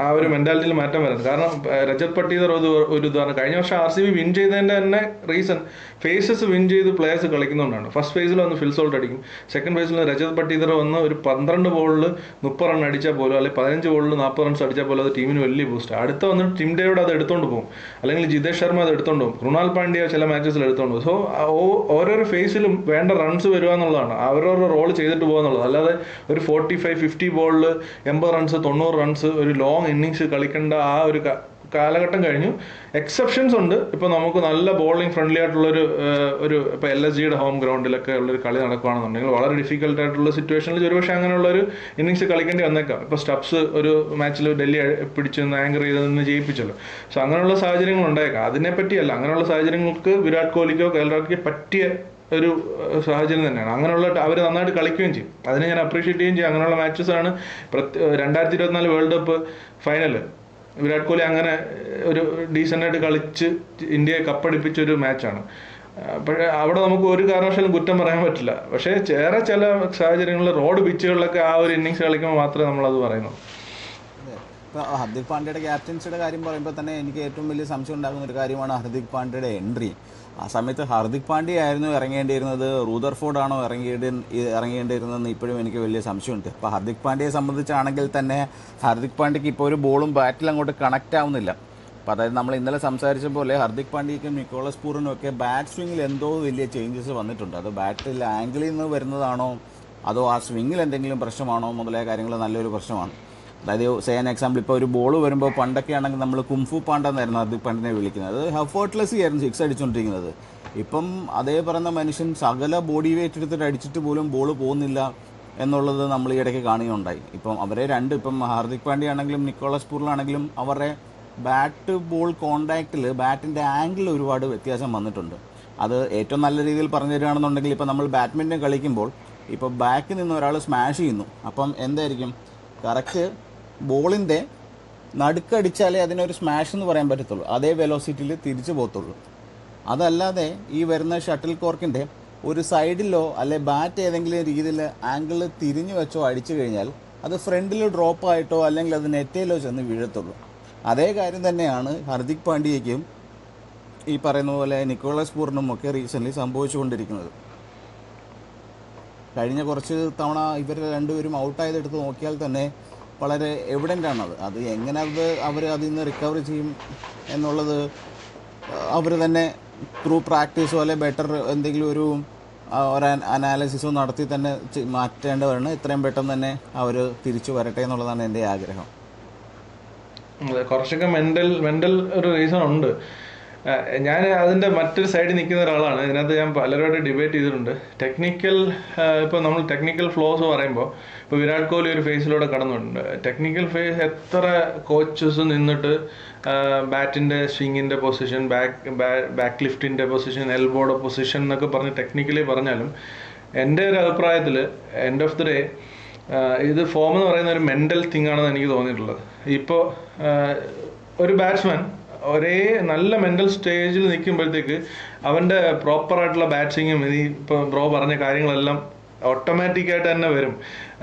ആ ഒരു മെന്റാലിറ്റിയിൽ മാറ്റം വരാൻ കാരണം രജത് പട്ടീദർ ഒരു ഉദാഹരണം. കഴിഞ്ഞ വർഷം RCB വിൻ ചെയ്തതിന്റെ തന്നെ റീസൺ ഫേസസ് വിൻ ചെയ്ത് പ്ലേയേഴ്സ് കളിക്കുന്നതുകൊണ്ടാണ്. ഫസ്റ്റ് ഫേസിൽ വന്ന് ഫിൽ സോൾട്ട് അടിക്കും, സെക്കൻഡ് ഫേസിൽ രജത് പട്ടീദർ വന്ന് ഒരു 12 ബോളിൽ 30 റൺ അടിച്ചാൽ പോലും, അല്ലെങ്കിൽ 15 ബോളിൽ 40 റൺസ് അടിച്ചാൽ പോലും അത് ടീമിന് വലിയ ബൂസ്റ്റ്. അടുത്ത വന്നിട്ട് ടിം ഡേവിഡ് അത് എടുത്തോണ്ട് പോകും, അല്ലെങ്കിൽ ജിതേഷ് ശർമ്മ അത് എടുത്തോണ്ട് പോകും, കൃണാൽ പാണ്ഡ്യ ചില മാച്ചസിൽ എടുത്തോണ്ട് പോകും. സോ ഓരോരോ ഫേസിലും വേണ്ട റൺസ് വരിക എന്നുള്ളതാണ്, അവരവരുടെ റോൾ ചെയ്തിട്ട് പോകുക എന്നുള്ളത്. അല്ലാതെ ഒരു 45-50 ബോളിൽ 80 റൺസ് 90 റൺസ് ഒരു ലോങ് ഇന്നിങ്സ് കളിക്കേണ്ട ആ ഒരു കാലഘട്ടം കഴിഞ്ഞു. എക്സെപ്ഷൻസ് ഉണ്ട്. ഇപ്പോൾ നമുക്ക് നല്ല ബോളിംഗ് ഫ്രണ്ട്ലി ആയിട്ടുള്ളൊരു ഇപ്പോൾ LSGയുടെ ഹോം ഗ്രൗണ്ടിലൊക്കെ ഉള്ളൊരു കളി നടക്കുകയാണെന്നുണ്ടെങ്കിൽ വളരെ ഡിഫിക്കൽട്ട് ആയിട്ടുള്ള സിറ്റുവേഷനിൽ ഒരുപക്ഷെ അങ്ങനെയുള്ളൊരു ഇന്നിങ്സ് കളിക്കേണ്ടി വന്നേക്കാം. ഇപ്പോൾ സ്റ്റബ്സ് ഒരു മാച്ചിൽ ഡൽഹി പിടിച്ച് ആങ്കർ ചെയ്ത് ജയിപ്പിച്ചല്ലോ. സോ അങ്ങനെയുള്ള സാഹചര്യങ്ങൾ ഉണ്ടായേക്കാം. അതിനെപ്പറ്റിയല്ല, അങ്ങനെയുള്ള സാഹചര്യങ്ങൾക്ക് വിരാട് കോഹ്ലിക്കോ KL പറ്റിയ ഒരു സാഹചര്യം തന്നെയാണ്. അങ്ങനെയുള്ള അവർ നന്നായിട്ട് കളിക്കുകയും ചെയ്യും, അതിനെ ഞാൻ അപ്രീഷിയേറ്റ് ചെയ്യുകയും ചെയ്യും. അങ്ങനെയുള്ള മാച്ചസാണ് 2024 world cup final Virat Kohli അങ്ങനെ ഒരു ഡീസൻ്റായിട്ട് കളിച്ച് ഇന്ത്യയെ കപ്പടിപ്പിച്ചൊരു മാച്ചാണ്. പക്ഷേ അവിടെ നമുക്ക് ഒരു കാരണവശാലും കുറ്റം പറയാൻ പറ്റില്ല. പക്ഷേ വേറെ ചില സാഹചര്യങ്ങളിൽ റോഡ് പിച്ചുകളിലൊക്കെ ആ ഒരു ഇന്നിങ്സ് കളിക്കുമ്പോൾ മാത്രമേ നമ്മളത് പറയുന്നു. ഇപ്പോൾ ഹാർദിക് പാണ്ഡ്യയുടെ ക്യാപ്റ്റൻസിയുടെ കാര്യം പറയുമ്പോൾ തന്നെ എനിക്ക് ഏറ്റവും വലിയ സംശയം ഉണ്ടാകുന്ന ഒരു കാര്യമാണ് ഹാർദിക് പാണ്ഡ്യയുടെ എൻട്രി. ആ സമയത്ത് ഹാർദിക് പാണ്ഡ്യ ആയിരുന്നു ഇറങ്ങേണ്ടിയിരുന്നത്, റൂദർഫോർഡാണോ ഇറങ്ങേണ്ടിയിരുന്നതെന്ന് ഇപ്പോഴും എനിക്ക് വലിയ സംശയമുണ്ട്. അപ്പോൾ ഹാർദിക് പാണ്ഡ്യയെ സംബന്ധിച്ചാണെങ്കിൽ തന്നെ ഹാർദിക് പാണ്ഡ്യയ്ക്ക് ഇപ്പോൾ ഒരു ബോളും ബാറ്റിൽ അങ്ങോട്ട് കണക്റ്റ് ആവുന്നില്ല. അപ്പോൾ അതായത് നമ്മൾ ഇന്നലെ സംസാരിച്ച പോലെ ഹാർദിക് പാണ്ഡ്യയ്ക്കും നിക്കോളസ് പൂറിനും ഒക്കെ ബാറ്റ് സ്വിങ്ങിൽ എന്തോ വലിയ ചേഞ്ചസ് വന്നിട്ടുണ്ട്. അത് ബാറ്റിൽ ആംഗിളിൽ നിന്ന് വരുന്നതാണോ അതോ ആ സ്വിങ്ങിൽ എന്തെങ്കിലും പ്രശ്നമാണോ മുതലായ കാര്യങ്ങൾ നല്ലൊരു പ്രശ്നമാണ്. അതായത് സേൻ എക്സാമ്പിൾ ഇപ്പോൾ ഒരു ബോൾ വരുമ്പോൾ പണ്ടൊക്കെ ആണെങ്കിൽ നമ്മൾ കുംഫു പാണ്ഡ എന്നായിരുന്നു ഹാർദിക് പാണ്ഡ്യനെ വിളിക്കുന്നത്. അത് എഫേർട്ട്ലെസ് ആയിരുന്നു സിക്സ് അടിച്ചുകൊണ്ടിരിക്കുന്നത്. ഇപ്പം അതേ പറയുന്ന മനുഷ്യൻ സകല ബോഡി വെയിറ്റ് എടുത്തിട്ട് അടിച്ചിട്ട് പോലും ബോൾ പോകുന്നില്ല എന്നുള്ളത് നമ്മൾ ഈ ഇടയ്ക്ക് കാണുകയുണ്ടായി. ഇപ്പം അവരെ ഇപ്പം ഹാർദിക് പാണ്ഡ്യ ആണെങ്കിലും നിക്കോളസ് പൂറിലാണെങ്കിലും അവരുടെ ബാറ്റ് ബോൾ കോണ്ടാക്റ്റിൽ ബാറ്റിൻ്റെ ആംഗിൾ ഒരുപാട് വ്യത്യാസം വന്നിട്ടുണ്ട്. അത് ഏറ്റവും നല്ല രീതിയിൽ പറഞ്ഞു തരികയാണെന്നുണ്ടെങ്കിൽ ഇപ്പോൾ നമ്മൾ ബാഡ്മിൻ്റൺ കളിക്കുമ്പോൾ ഇപ്പോൾ ബാക്കിൽ നിന്ന് ഒരാൾ സ്മാഷ് ചെയ്യുന്നു, അപ്പം എന്തായിരിക്കും കറക്റ്റ് ബോളിൻ്റെ നടുക്കടിച്ചാലേ അതിനൊരു സ്മാഷ് എന്ന് പറയാൻ പറ്റത്തുള്ളൂ, അതേ വെലോസിറ്റിയിൽ തിരിച്ചു പോകത്തുള്ളൂ. അതല്ലാതെ ഈ വരുന്ന ഷട്ടിൽ കോർക്കിൻ്റെ ഒരു സൈഡിലോ അല്ലെ ബാറ്റ് ഏതെങ്കിലും രീതിയിൽ ആംഗിൾ തിരിഞ്ഞു വെച്ചോ അടിച്ചു കഴിഞ്ഞാൽ അത് ഫ്രണ്ടിൽ ഡ്രോപ്പായിട്ടോ അല്ലെങ്കിൽ അത് നെറ്റയിലോ ചെന്ന് വീഴത്തുള്ളൂ. അതേ കാര്യം തന്നെയാണ് ഹാർദിക് പാണ്ഡ്യയ്ക്കും ഈ പറയുന്ന പോലെ നിക്കോളസ് പൂറിനും ഒക്കെ റീസെൻ്റ്ലി സംഭവിച്ചുകൊണ്ടിരിക്കുന്നത്. കഴിഞ്ഞ കുറച്ച് തവണ ഇവർ രണ്ടുപേരും ഔട്ടായതെടുത്ത് നോക്കിയാൽ തന്നെ വളരെ എവിഡൻ്റ് ആണത്. അത് എങ്ങനെ അവർ അതിൽ നിന്ന് റിക്കവർ ചെയ്യും എന്നുള്ളത് അവർ തന്നെ ത്രൂ പ്രാക്ടീസോ അല്ലെ ബെറ്റർ എന്തെങ്കിലും ഒരു അനാലിസിസോ നടത്തി തന്നെ മാറ്റേണ്ടതാണ്. എത്രയും പെട്ടെന്ന് തന്നെ അവർ തിരിച്ചു വരട്ടെ എന്നുള്ളതാണ് എൻ്റെ ആഗ്രഹം. കുറച്ചൊക്കെ മെൻ്റൽ ഒരു റീസൺ ഉണ്ട്. ഞാൻ അതിൻ്റെ മറ്റൊരു സൈഡിൽ നിൽക്കുന്ന ഒരാളാണ്. ഇതിനകത്ത് ഞാൻ പലരോട് ഡിബേറ്റ് ചെയ്തിട്ടുണ്ട്. ഇപ്പോൾ നമ്മൾ ടെക്നിക്കൽ ഫ്ലോസ് പറയുമ്പോൾ ഇപ്പോൾ വിരാട് കോഹ്ലി ഒരു ഫേസിലൂടെ കടന്നിട്ടുണ്ട്. ടെക്നിക്കൽ ഫേസ് എത്ര കോച്ചസ് നിന്നിട്ട് ബാറ്റിൻ്റെ സ്വിങ്ങിൻ്റെ പൊസിഷൻ, ബാക്ക് ലിഫ്റ്റിൻ്റെ പൊസിഷൻ, എൽബോയുടെ പൊസിഷൻ എന്നൊക്കെ പറഞ്ഞ് ടെക്നിക്കലി പറഞ്ഞാലും എൻ്റെ ഒരു അഭിപ്രായത്തിൽ എൻഡ് ഓഫ് ദി ഡേ ഇത് ഫോം എന്ന് പറയുന്ന ഒരു മെൻ്റൽ തിങ് ആണെന്ന് എനിക്ക് തോന്നിയിട്ടുള്ളത്. ഇപ്പോൾ ഒരു ബാറ്റ്സ്മാൻ ഒരേ നല്ല മെൻ്റൽ സ്റ്റേജിൽ നിൽക്കുമ്പോഴത്തേക്ക് അവൻ്റെ പ്രോപ്പറായിട്ടുള്ള ബാറ്റിങ്ങും ഇപ്പോൾ ബ്രോ പറഞ്ഞ കാര്യങ്ങളെല്ലാം ഓട്ടോമാറ്റിക്കായിട്ട് തന്നെ വരും.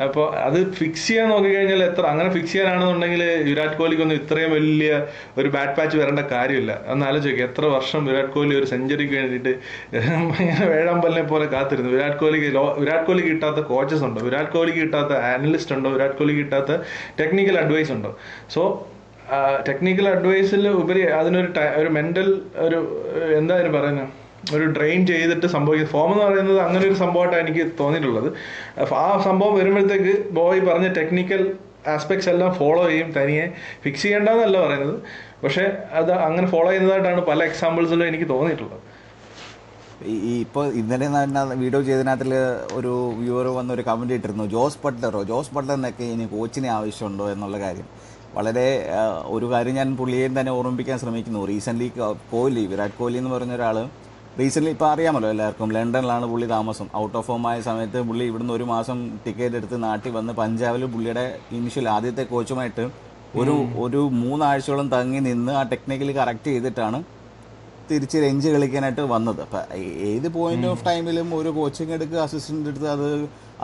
അപ്പോൾ അത് ഫിക്സ് ചെയ്യാൻ നോക്കിക്കഴിഞ്ഞാൽ അങ്ങനെ ഫിക്സ് ചെയ്യാനാണെന്നുണ്ടെങ്കിൽ വിരാട് കോഹ്ലിക്കൊന്നും ഇത്രയും വലിയ ഒരു ബാറ്റ് പാച്ച് വരേണ്ട കാര്യമില്ല. ഒന്ന് ആലോചിക്കുക, എത്ര വർഷം വിരാട് കോഹ്ലി ഒരു സെഞ്ചുറിക്ക് വേണ്ടിയിട്ട് ഇങ്ങനെ വേഴാമ്പലിനെ പോലെ കാത്തിരുന്നു. വിരാട് കോഹ്ലിക്ക് കിട്ടാത്ത കോച്ചസ് ഉണ്ടോ? വിരാട് കോഹ്ലിക്ക് കിട്ടാത്ത ആനലിസ്റ്റ് ഉണ്ടോ? വിരാട് കോഹ്ലിക്ക് കിട്ടാത്ത ടെക്നിക്കൽ അഡ്വൈസ് ഉണ്ടോ? സോ ടെക്നിക്കൽ അഡ്വൈസിൽ ഉപരി അതിനൊരു മെൻ്റൽ എന്തായാലും പറയുന്നത് ഒരു ഡ്രെയിൻ ചെയ്തിട്ട് സംഭവിക്കുന്ന ഫോം എന്ന് പറയുന്നത് അങ്ങനെ ഒരു സംഭവമായിട്ടാണ് എനിക്ക് തോന്നിയിട്ടുള്ളത്. ആ സംഭവം വരുമ്പോഴത്തേക്ക് ബോയ് പറഞ്ഞ ടെക്നിക്കൽ ആസ്പെക്ട്സ് എല്ലാം ഫോളോ ചെയ്യും, തനിയെ ഫിക്സ് ചെയ്യേണ്ടതെന്നല്ല പറയുന്നത്. പക്ഷേ അത് അങ്ങനെ ഫോളോ ചെയ്യുന്നതായിട്ടാണ് പല എക്സാമ്പിൾസിലും എനിക്ക് തോന്നിയിട്ടുള്ളത്. ഇപ്പോൾ ഇന്നലെ വീഡിയോ ചെയ്തതിനകത്തിൽ ഒരു വ്യൂവർ വന്നൊരു കമൻറ്റ് ഇട്ടിരുന്നു, ജോസ് ബട്ട്ലറിനൊക്കെ ഇനി കോച്ചിനെ ആവശ്യമുണ്ടോ എന്നുള്ള കാര്യം. വളരെ ഒരു കാര്യം ഞാൻ പുള്ളിയെ തന്നെ ഓർമ്മിപ്പിക്കാൻ ശ്രമിക്കുന്നു. റീസെൻ്റ്ലി വിരാട് കോഹ്ലി എന്ന് പറഞ്ഞ ഒരാൾ റീസെൻ്റ്ലി ഇപ്പോൾ അറിയാമല്ലോ എല്ലാവർക്കും, ലണ്ടനിലാണ് പുള്ളി താമസം. ഔട്ട് ഓഫ് ഫോം ആയ സമയത്ത് പുള്ളി ഇവിടുന്ന് ഒരു മാസം ടിക്കറ്റ് എടുത്ത് നാട്ടിൽ വന്ന് പഞ്ചാബിൽ പുള്ളിയുടെ ഇനിഷ്യൽ ആദ്യത്തെ കോച്ചുമായിട്ട് ഒരു 3 ആഴ്ചയോളം തങ്ങി നിന്ന് ആ ടെക്നിക്കലി കറക്റ്റ് ചെയ്തിട്ടാണ് തിരിച്ച് രഞ്ജി കളിക്കാനായിട്ട് വന്നത്. അപ്പം ഏത് പോയിന്റ് ഓഫ് ടൈമിലും ഒരു കോച്ചിങ് എടുക്കുക, അസിസ്റ്റൻ്റ് എടുത്ത്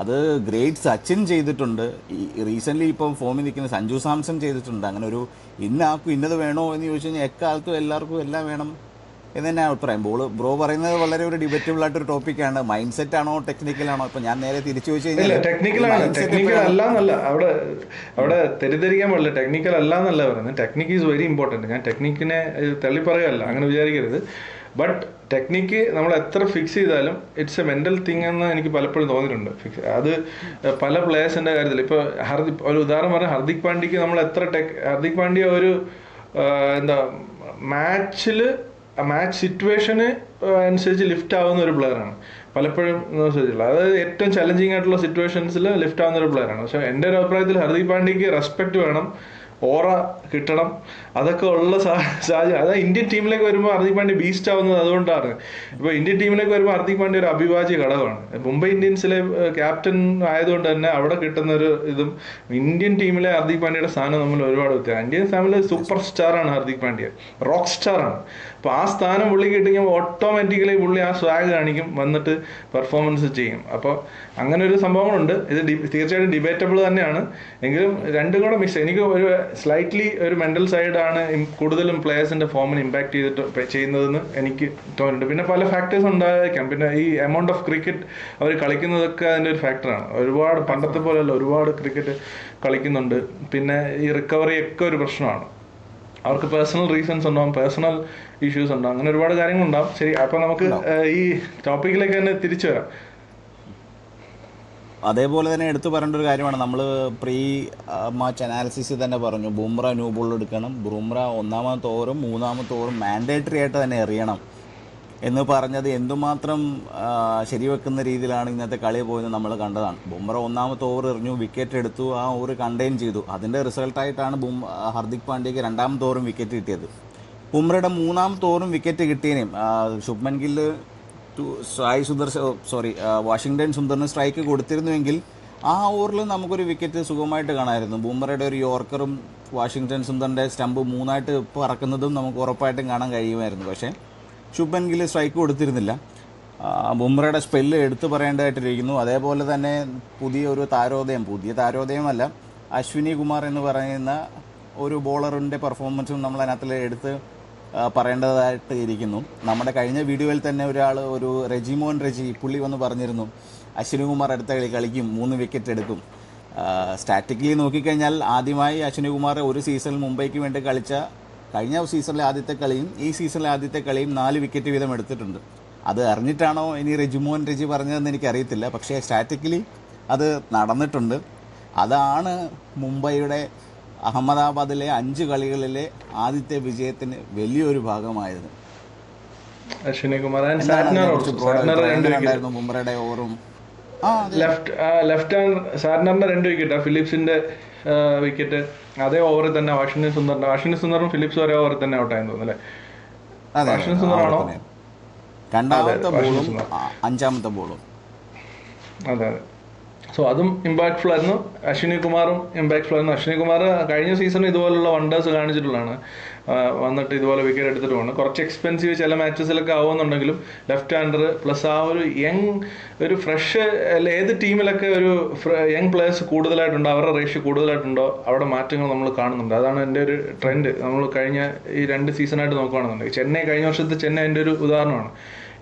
അത് ഗ്രേറ്റ് സച്ചിൻ ചെയ്തിട്ടുണ്ട്. ഈ റീസെൻ്റ്ലി ഇപ്പം ഫോമിൽ നിൽക്കുന്ന സഞ്ജു സാംസൺ ചെയ്തിട്ടുണ്ട്. അങ്ങനെ ഒരു ഇന്നാർക്കും ഇന്നത് വേണോ എന്ന് ചോദിച്ചു കഴിഞ്ഞാൽ എക്കാലത്തും എല്ലാവർക്കും എല്ലാം വേണം എന്ന് തന്നെ അഭിപ്രായം. ബ്രോ പറയുന്നത് വളരെ ഒരു ഡിബേറ്റബിൾ ആയിട്ടൊരു ടോപ്പിക്കാണ്. മൈൻഡ് സെറ്റ് ആണോ ടെക്നിക്കലാണോ? ഇപ്പം ഞാൻ നേരെ തിരിച്ചു ചോദിച്ചു കഴിഞ്ഞാൽ ടെക്നിക്കൽ അല്ല എന്നല്ല, അവിടെ തെറ്റിദ്ധരിക്കാൻ പാടില്ല. ടെക്നിക്കൽ അല്ല എന്നല്ല പറയുന്നത്. Technique is very important. ഞാൻ ടെക്നിക്കിനെ തള്ളി പറയുകയല്ല, അങ്ങനെ വിചാരിക്കരുത്. ബട്ട് ടെക്നിക്ക് നമ്മൾ എത്ര ഫിക്സ് ചെയ്താലും ഇറ്റ്സ് എ മെന്റൽ തിങ് എന്ന് എനിക്ക് പലപ്പോഴും തോന്നിയിട്ടുണ്ട്. അത് പല പ്ലേയേഴ്സിന്റെ കാര്യത്തിൽ. ഇപ്പോൾ ഒരു ഉദാഹരണം പറഞ്ഞാൽ ഹർദിക് പാണ്ഡ്യക്ക് നമ്മൾ എത്ര ഹർദിക് പാണ്ഡ്യ ഒരു എന്താ മാച്ച് സിറ്റുവേഷന് അനുസരിച്ച് ലിഫ്റ്റ് ആവുന്ന ഒരു പ്ലെയറാണ്. പലപ്പോഴും ശ്രദ്ധിച്ചില്ല, അതായത് ഏറ്റവും ചലഞ്ചിങ് ആയിട്ടുള്ള സിറ്റുവേഷൻസിൽ ലിഫ്റ്റ് ആവുന്ന ഒരു പ്ലെയറാണ്. പക്ഷെ എൻ്റെ ഒരു അഭിപ്രായത്തിൽ ഹർദിക് പാണ്ഡ്യക്ക് റെസ്പെക്ട് വേണം, ഓറ കിട്ടണം, അതൊക്കെ ഉള്ള സാഹചര്യം. അതായത് ഇന്ത്യൻ ടീമിലേക്ക് വരുമ്പോൾ ഹർദിക് പാണ്ഡ്യ ബീസ്റ്റ് ആവുന്നത് അതുകൊണ്ടാണ്. ഇപ്പോൾ ഇന്ത്യൻ ടീമിലേക്ക് വരുമ്പോൾ ഹർദിക് പാണ്ഡ്യ ഒരു അവിഭാജ്യ ഘടകമാണ്. മുംബൈ ഇന്ത്യൻസിലെ ക്യാപ്റ്റൻ ആയതുകൊണ്ട് തന്നെ അവിടെ കിട്ടുന്ന ഒരു ഇതും ഇന്ത്യൻ ടീമിലെ ഹർദിക് പാണ്ഡ്യയുടെ സ്ഥാനം തമ്മിൽ ഒരുപാട് വ്യത്യാസം. ഇന്ത്യൻ ടീമിലെ സൂപ്പർ സ്റ്റാറാണ് ഹർദിക് പാണ്ഡ്യ, റോക്ക് സ്റ്റാറാണ്. അപ്പോൾ ആ സ്ഥാനം പുള്ളിക്ക് കിട്ടിക്കുമ്പോൾ ഓട്ടോമാറ്റിക്കലി പുള്ളി ആ സ്വാഗ് കാണിക്കും, വന്നിട്ട് പെർഫോമൻസ് ചെയ്യും. അപ്പോൾ അങ്ങനെ ഒരു സംഭവങ്ങളുണ്ട്. ഇത് തീർച്ചയായിട്ടും ഡിബേറ്റബിൾ തന്നെയാണ്. എങ്കിലും രണ്ടും കൂടെ മിക്സ്. എനിക്ക് ഒരു സ്ലൈറ്റ്ലി ഒരു മെന്റൽ സൈഡാണ് കൂടുതലും പ്ലേയേഴ്സിന്റെ ഫോമിന് ഇമ്പാക്ട് ചെയ്യുന്നതെന്ന് എനിക്ക് തോന്നുന്നുണ്ട്. പിന്നെ പല ഫാക്ടേഴ്സ് ഉണ്ടായിരിക്കാം. പിന്നെ ഈ എമൗണ്ട് ഓഫ് ക്രിക്കറ്റ് അവർ കളിക്കുന്നതൊക്കെ അതിൻ്റെ ഒരു ഫാക്ടറാണ്. ഒരുപാട് പണ്ടത്തെ പോലെയല്ല, ഒരുപാട് ക്രിക്കറ്റ് കളിക്കുന്നുണ്ട്. പിന്നെ ഈ റിക്കവറി ഒക്കെ ഒരു പ്രശ്നമാണ്. അവർക്ക് പേഴ്സണൽ റീസൺസ് ഉണ്ടാവും, പേഴ്സണൽ ഇഷ്യൂസ് ഉണ്ടാവും, അങ്ങനെ ഒരുപാട് കാര്യങ്ങളുണ്ടാവും. ശരി, അപ്പൊ നമുക്ക് ഈ ടോപ്പിക്കിലേക്ക് തന്നെ തിരിച്ചു വരാം. അതേപോലെ തന്നെ എടുത്തു പറയേണ്ട ഒരു കാര്യമാണ്, നമ്മൾ പ്രീ മാച്ച് അനാലിസിസിൽ തന്നെ പറഞ്ഞു ബുംറ ന്യൂ ബോൾ എടുക്കണം, ബുംറ ഒന്നാമത്തെ ഓവറും മൂന്നാമത്തെ ഓവറും മാൻഡേറ്ററി ആയിട്ട് തന്നെ എറിയണം എന്ന് പറഞ്ഞത് എന്തുമാത്രം ശരിവെക്കുന്ന രീതിയിലാണ് ഇന്നത്തെ കളി പോയെന്ന് നമ്മൾ കണ്ടതാണ്. ബുംറ ഒന്നാമത്തെ ഓവർ എറിഞ്ഞു, വിക്കറ്റ് എടുത്തു, ആ ഓവർ കണ്ടെയ്ൻ ചെയ്തു. അതിൻ്റെ റിസൾട്ടായിട്ടാണ് ഹർദിക് പാണ്ഡ്യയ്ക്ക് രണ്ടാമത്തെ ഓവറും വിക്കറ്റ് കിട്ടിയത്. ബുംറയുടെ മൂന്നാമത്തെ ഓവറും വിക്കറ്റ് കിട്ടിയതിനും ശുഭ്മൻ ഗില്ല് വാഷിംഗ്ടൺ സുന്ദറിന് സ്ട്രൈക്ക് കൊടുത്തിരുന്നുവെങ്കിൽ ആ ഓവറിൽ നമുക്കൊരു വിക്കറ്റ് സുഖമായിട്ട് കാണാമായിരുന്നു. ബുംറയുടെ ഒരു യോർക്കറും വാഷിംഗ്ടൺ സുന്ദറിൻ്റെ സ്റ്റമ്പ് മൂന്നായിട്ട് പറക്കുന്നതും നമുക്ക് ഉറപ്പായിട്ടും കാണാൻ കഴിയുമായിരുന്നു. പക്ഷേ ശുഭ്മൻ ഗിൽ സ്ട്രൈക്ക് കൊടുത്തിരുന്നില്ല. ബുംറയുടെ സ്പെല്ല് എടുത്തു പറയേണ്ടതായിട്ടിരിക്കുന്നു. അതേപോലെ തന്നെ പുതിയ താരോദയമല്ല, അശ്വിനി കുമാർ എന്ന് പറയുന്ന ഒരു ബോളറിൻ്റെ പെർഫോമൻസും നമ്മൾ അതിനകത്തിൽ എടുത്ത് പറയേണ്ടതായിട്ട് ഇരിക്കുന്നു. നമ്മുടെ കഴിഞ്ഞ വീഡിയോയിൽ തന്നെ ഒരു റെജിമോൻ പുള്ളി വന്ന് പറഞ്ഞിരുന്നു അശ്വിനി കുമാർ അടുത്ത കളിക്കും 3 വിക്കറ്റ് എടുക്കും. സ്റ്റാറ്റിക്കലി നോക്കിക്കഴിഞ്ഞാൽ ആദ്യമായി അശ്വിനി കുമാർ ഒരു സീസണിൽ മുംബൈക്ക് വേണ്ടി കളിച്ച കഴിഞ്ഞ സീസണിലെ ആദ്യത്തെ കളിയും ഈ സീസണിലെ ആദ്യത്തെ കളിയും 4 വിക്കറ്റ് വീതം എടുത്തിട്ടുണ്ട്. അത് അറിഞ്ഞിട്ടാണോ ഇനി റെജിമോൻ പറഞ്ഞതെന്ന് എനിക്കറിയത്തില്ല. പക്ഷേ സ്റ്റാറ്റിക്കലി അത് നടന്നിട്ടുണ്ട്. അതാണ് മുംബൈയുടെ അഹമ്മദാബാദിലെ 5 കളികളിലെ ആദ്യത്തെ വിജയത്തിന് വലിയൊരു ഭാഗമായത്. അശ്വിനി കുമാർ ബുംറയുടെ ഓവറും ലെഫ്റ്റ് ഹാൻഡ് സാറ്റ്നറിന്റെ 2 വിക്കറ്റ്, ഫിലിപ്സിന്റെ വിക്കറ്റ് അതേ ഓവറിൽ തന്നെ വാഷിംഗ്ടൺ സുന്ദറും ഫിലിപ്സും ഒരേ ഓവറിൽ തന്നെ ഔട്ടായെന്ന് തോന്നുന്നു അല്ലേ? വാഷിംഗ്ടൺ സുന്ദറാണോ? രണ്ടാമത്തെ ബോളും 5ാമത്തെ ബോളും. അതെ. സോ അതും ഇമ്പാക്ട്ഫുൾ ആയിരുന്നു. അശ്വിനി കുമാറും ഇമ്പാക്ട്ഫുൾ ആയിരുന്നു. അശ്വിനി കുമാർ കഴിഞ്ഞ സീസണിൽ ഇതുപോലുള്ള വണ്ടേഴ്സ് കാണിച്ചിട്ടുള്ളതാണ്. വന്നിട്ട് ഇതുപോലെ വിക്കറ്റ് എടുത്തിട്ട് പോകണം. കുറച്ച് എക്സ്പെൻസീവ് ചില മാച്ചസിലൊക്കെ ആവുമെന്നുണ്ടെങ്കിലും ലെഫ്റ്റ് ഹാൻഡർ പ്ലസ് ആ ഒരു ഫ്രഷ് ഏത് ടീമിലൊക്കെ ഒരു യങ് പ്ലേയേഴ്സ് കൂടുതലായിട്ടുണ്ടോ, അവരുടെ റേഷ്യോ കൂടുതലായിട്ടുണ്ടോ അവിടെ മാറ്റങ്ങൾ നമ്മൾ കാണുന്നുണ്ട്. അതാണ് എൻ്റെ ഒരു ട്രെൻഡ്. നമ്മൾ കഴിഞ്ഞ ഈ 2 സീസണായിട്ട് നോക്കുകയാണെന്നുണ്ടെങ്കിൽ കഴിഞ്ഞ വർഷത്തെ ചെന്നൈ എൻ്റെ ഒരു ഉദാഹരണമാണ്.